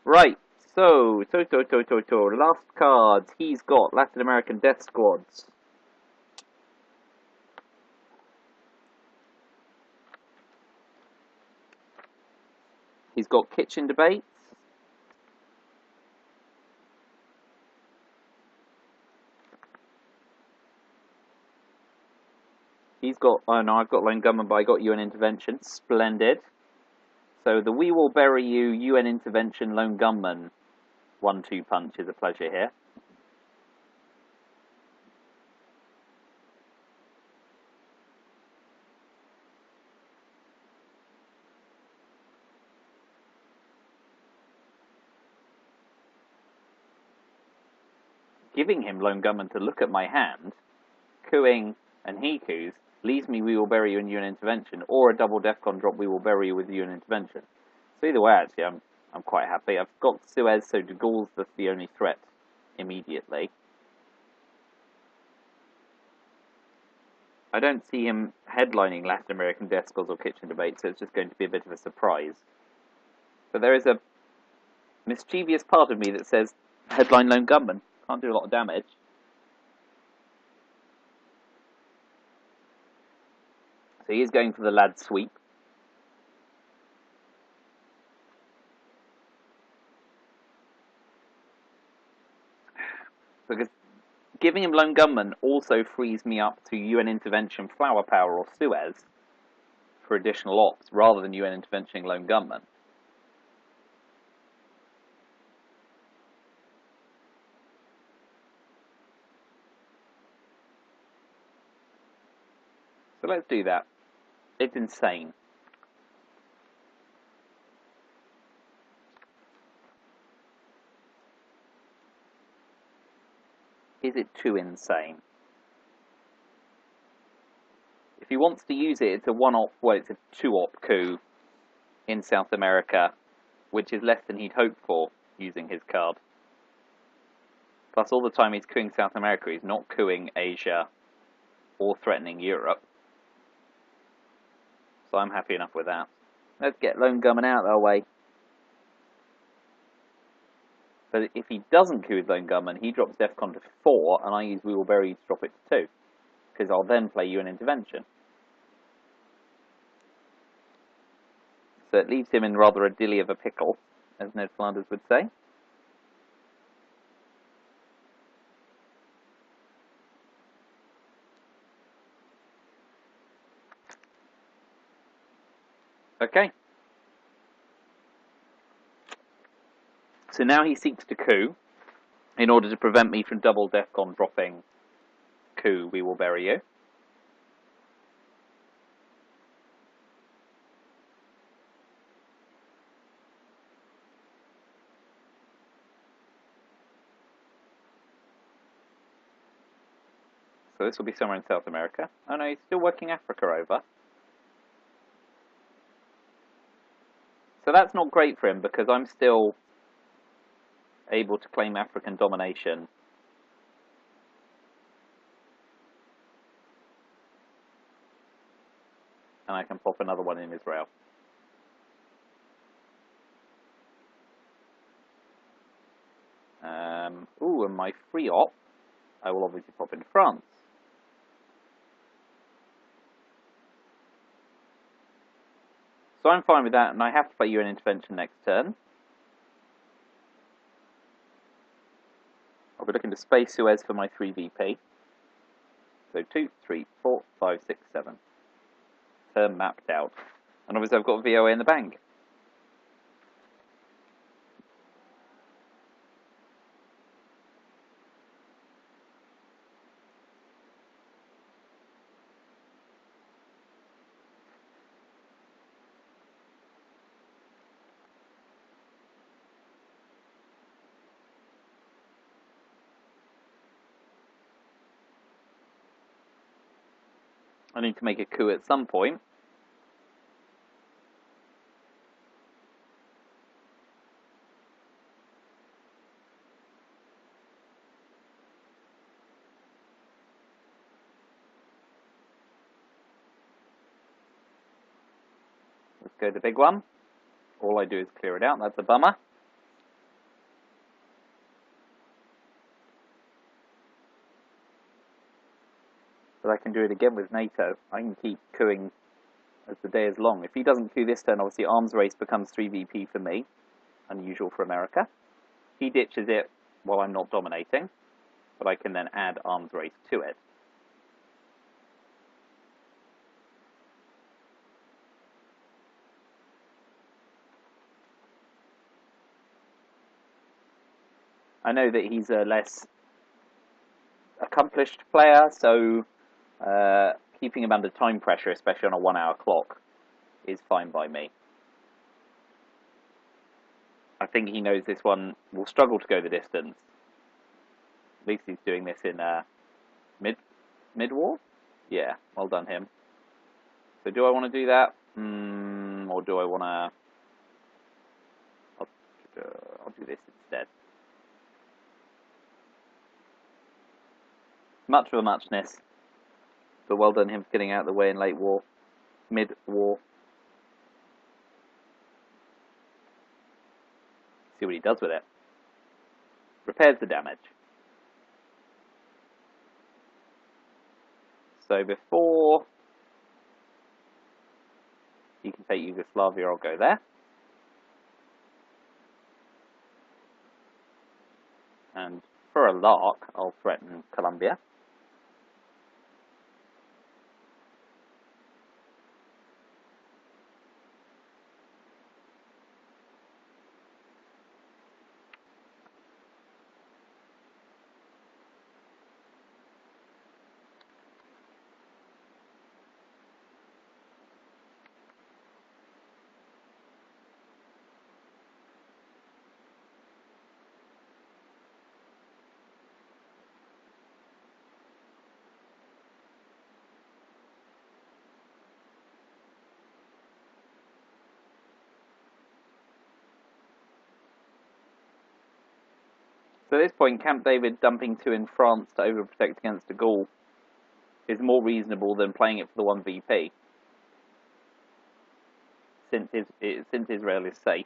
Right, so, last cards, he's got Latin American Death Squads. He's got Kitchen Debates. He's got, oh no, I've got Lone Gunman, but I got UN Intervention. Splendid. So the We Will Bury You, UN Intervention, Lone Gunman 1-2 punch is a pleasure here. Giving him Lone Gunman to look at my hand, cooing and he coos, leaves me We Will Bury You in UN Intervention, or a double Defcon drop We Will Bury You with UN Intervention. So either way, actually, I'm quite happy. I've got Suez, so de Gaulle's the only threat immediately. I don't see him headlining Latin American Death Squads or Kitchen Debate, so it's just going to be a bit of a surprise. But there is a mischievous part of me that says, headline Lone Gunman. Can't do a lot of damage. So he is going for the lad sweep. Because giving him lone gunman also frees me up to UN intervention, flower power, or Suez for additional ops, rather than UN intervention lone gunman. So let's do that. It's insane. Is it too insane? If he wants to use it, it's a one-op, well, it's a two-op coup in South America, which is less than he'd hoped for using his card. Plus, all the time he's cooing South America, he's not cooing Asia or threatening Europe. So I'm happy enough with that. Let's get lone gunman out of our way. But if he doesn't coup with lone gunman, he drops DEFCON to 4, and I use We Will Bury You to drop it to 2. Because I'll then play UN intervention. So it leaves him in rather a dilly of a pickle, as Ned Flanders would say. Okay. So now he seeks to coup, in order to prevent me from double DEFCON dropping coup, We Will Bury You. So this will be somewhere in South America. Oh no, he's still working Africa over. So that's not great for him, because I'm still able to claim African domination. And I can pop another one in Israel. Ooh, and my free op, I will obviously pop in France. So I'm fine with that, and I have to play UN intervention next turn. I'll be looking to space Suez for my 3 VP. So 2, 3, 4, 5, 6, 7. Turn mapped out. And obviously I've got VOA in the bank. I need to make a coup at some point. Let's go to the big one. All I do is clear it out. That's a bummer. But I can do it again with NATO. I can keep cooing as the day is long. If he doesn't coup this turn, obviously arms race becomes 3 VP for me. Unusual for America. He ditches it while I'm not dominating, but I can then add arms race to it. I know that he's a less accomplished player, so keeping him under time pressure, especially on a 1-hour clock, is fine by me. I think he knows this one will struggle to go the distance. At least he's doing this in mid-war? Yeah, well done him. So do I want to do that? Or do I want to... I'll do this instead. Much of a muchness. But well done him for getting out of the way in late war. Mid-war. See what he does with it. Repairs the damage. So before You can take Yugoslavia, I'll go there. And for a lark, I'll threaten Colombia. So at this point, Camp David dumping 2 in France to overprotect against de Gaulle is more reasonable than playing it for the 1 VP, since Israel is safe.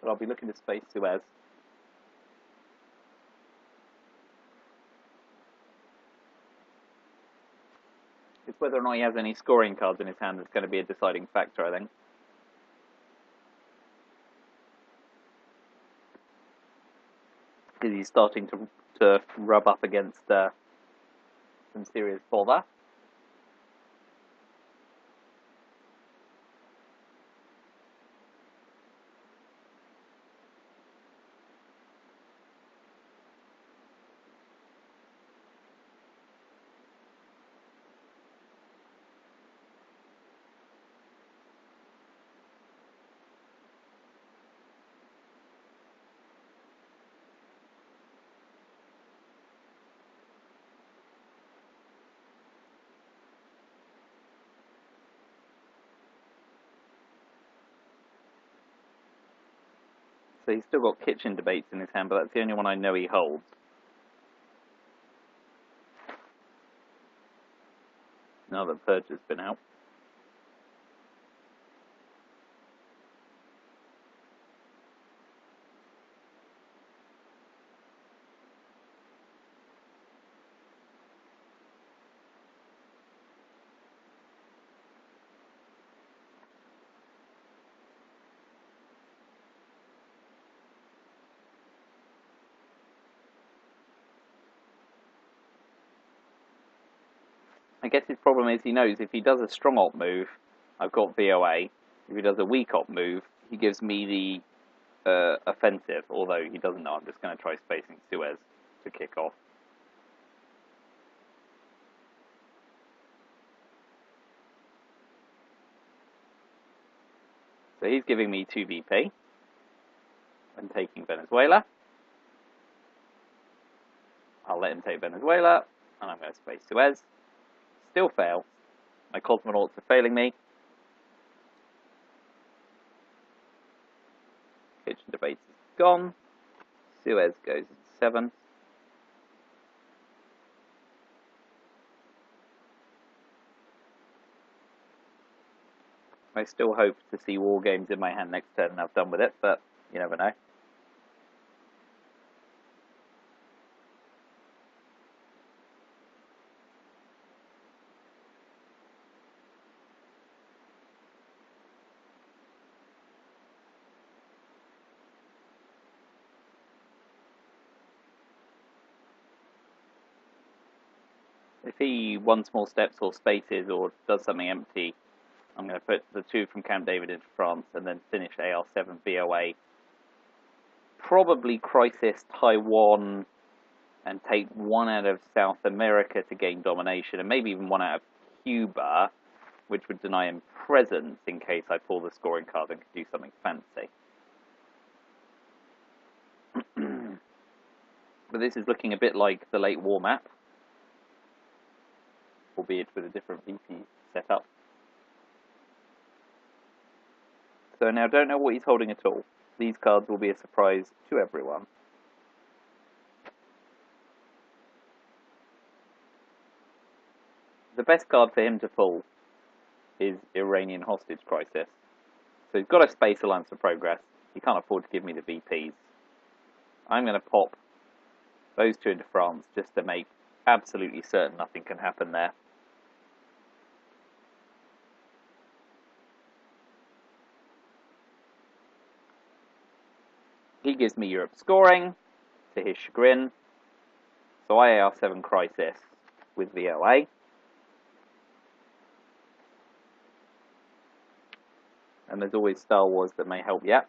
But I'll be looking to space Suez. It's whether or not he has any scoring cards in his hand that's going to be a deciding factor, I think. Because he's starting to rub up against some serious bother. So he's still got kitchen debates in his hand, but that's the only one I know he holds. Now that Purge has been out. I guess his problem is he knows if he does a strong op move, I've got VOA. If he does a weak op move, he gives me the offensive, although he doesn't know I'm just going to try spacing Suez to kick off. So he's giving me 2 VP and taking Venezuela. I'll let him take Venezuela, and I'm going to space Suez. Still fail. My cosmonauts are failing me. Kitchen debates is gone. Suez goes in 7. I still hope to see war games in my hand next turn and I've done with it, but you never know. If he one small steps or spaces or does something empty, I'm going to put the 2 from Camp David into France and then finish AR7 VOA. Probably crisis Taiwan and take 1 out of South America to gain domination, and maybe even 1 out of Cuba, which would deny him presence in case I pull the scoring card and could do something fancy. But this is looking a bit like the late war map, albeit with a different VP setup. So now don't know what he's holding at all. These cards will be a surprise to everyone. The best card for him to pull is Iranian hostage crisis. So he's got a space alliance for progress. He can't afford to give me the VPs. I'm going to pop those 2 into France just to make absolutely certain nothing can happen there. He gives me Europe scoring, to his chagrin. So IAR7 Crisis with VOA. And there's always Star Wars that may help yet.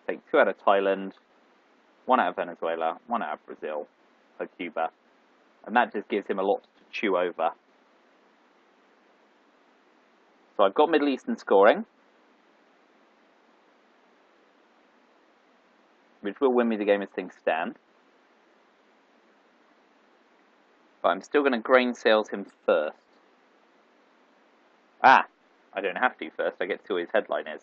Take 2 out of Thailand, 1 out of Venezuela, 1 out of Brazil, or Cuba. And that just gives him a lot to chew over. So I've got Middle Eastern scoring, which will win me the game as things stand. But I'm still going to grain sales him first. I don't have to first, I get to see what his headline is.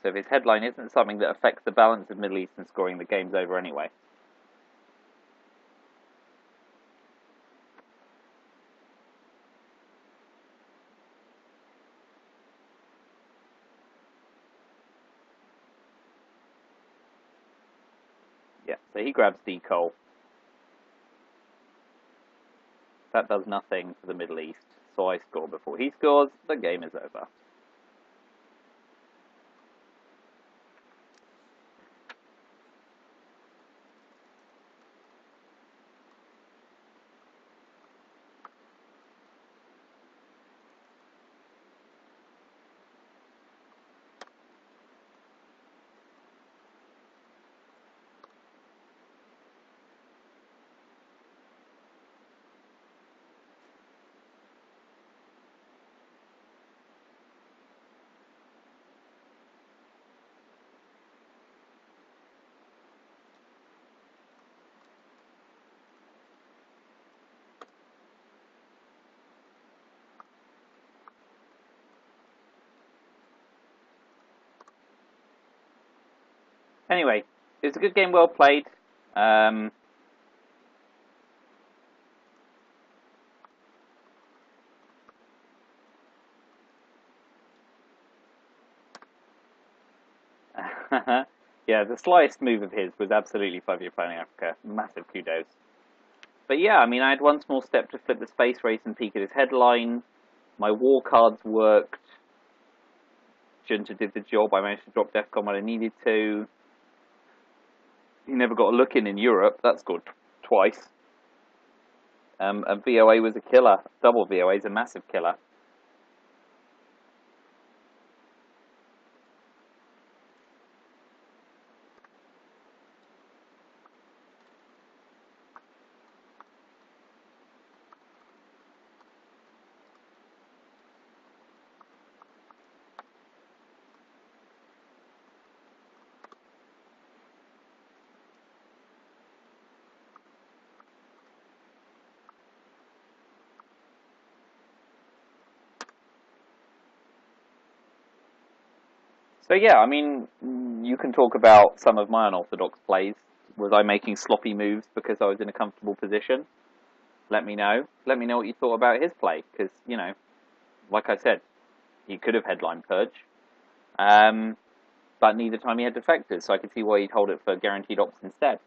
So if his headline isn't something that affects the balance of Middle Eastern scoring, the game's over anyway. Yeah, so he grabs D-Coal. That does nothing for the Middle East, so I score before he scores. The game is over. Anyway, it was a good game, well played. Yeah, the slightest move of his was absolutely 5-year planning Africa. Massive kudos. But yeah, I mean, I had one small step to flip the space race and peek at his headline. My war cards worked. Junta did the job. I managed to drop DEFCON when I needed to. He never got a look in Europe. That scored twice. And VOA was a killer. Double VOA is a massive killer. So yeah, I mean, you can talk about some of my unorthodox plays. Was I making sloppy moves because I was in a comfortable position? Let me know. Let me know what you thought about his play, because, you know, like I said, he could have headline Purge, but neither time he had defectors, so I could see why he'd hold it for guaranteed ops instead.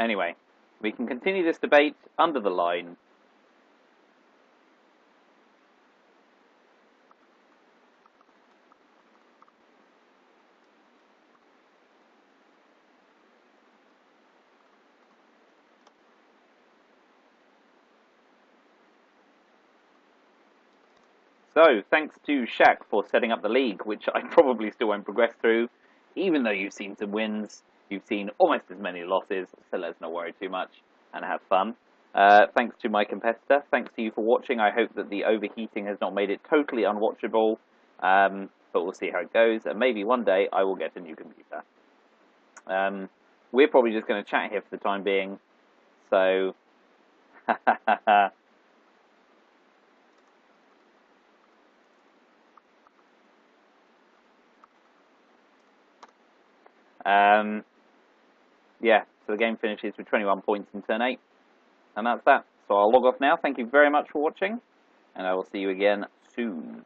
Anyway, we can continue this debate under the line. So, thanks to Shaq for setting up the league, which I probably still won't progress through, even though you've seen some wins, you've seen almost as many losses, so let's not worry too much and have fun. Thanks to my competitor, thanks to you for watching. I hope that the overheating has not made it totally unwatchable, but we'll see how it goes, and maybe one day I will get a new computer. We're probably just going to chat here for the time being, so... Yeah, so the game finishes with 21 points in turn 8, and that's that. So I'll log off now. Thank you very much for watching, and I will see you again soon.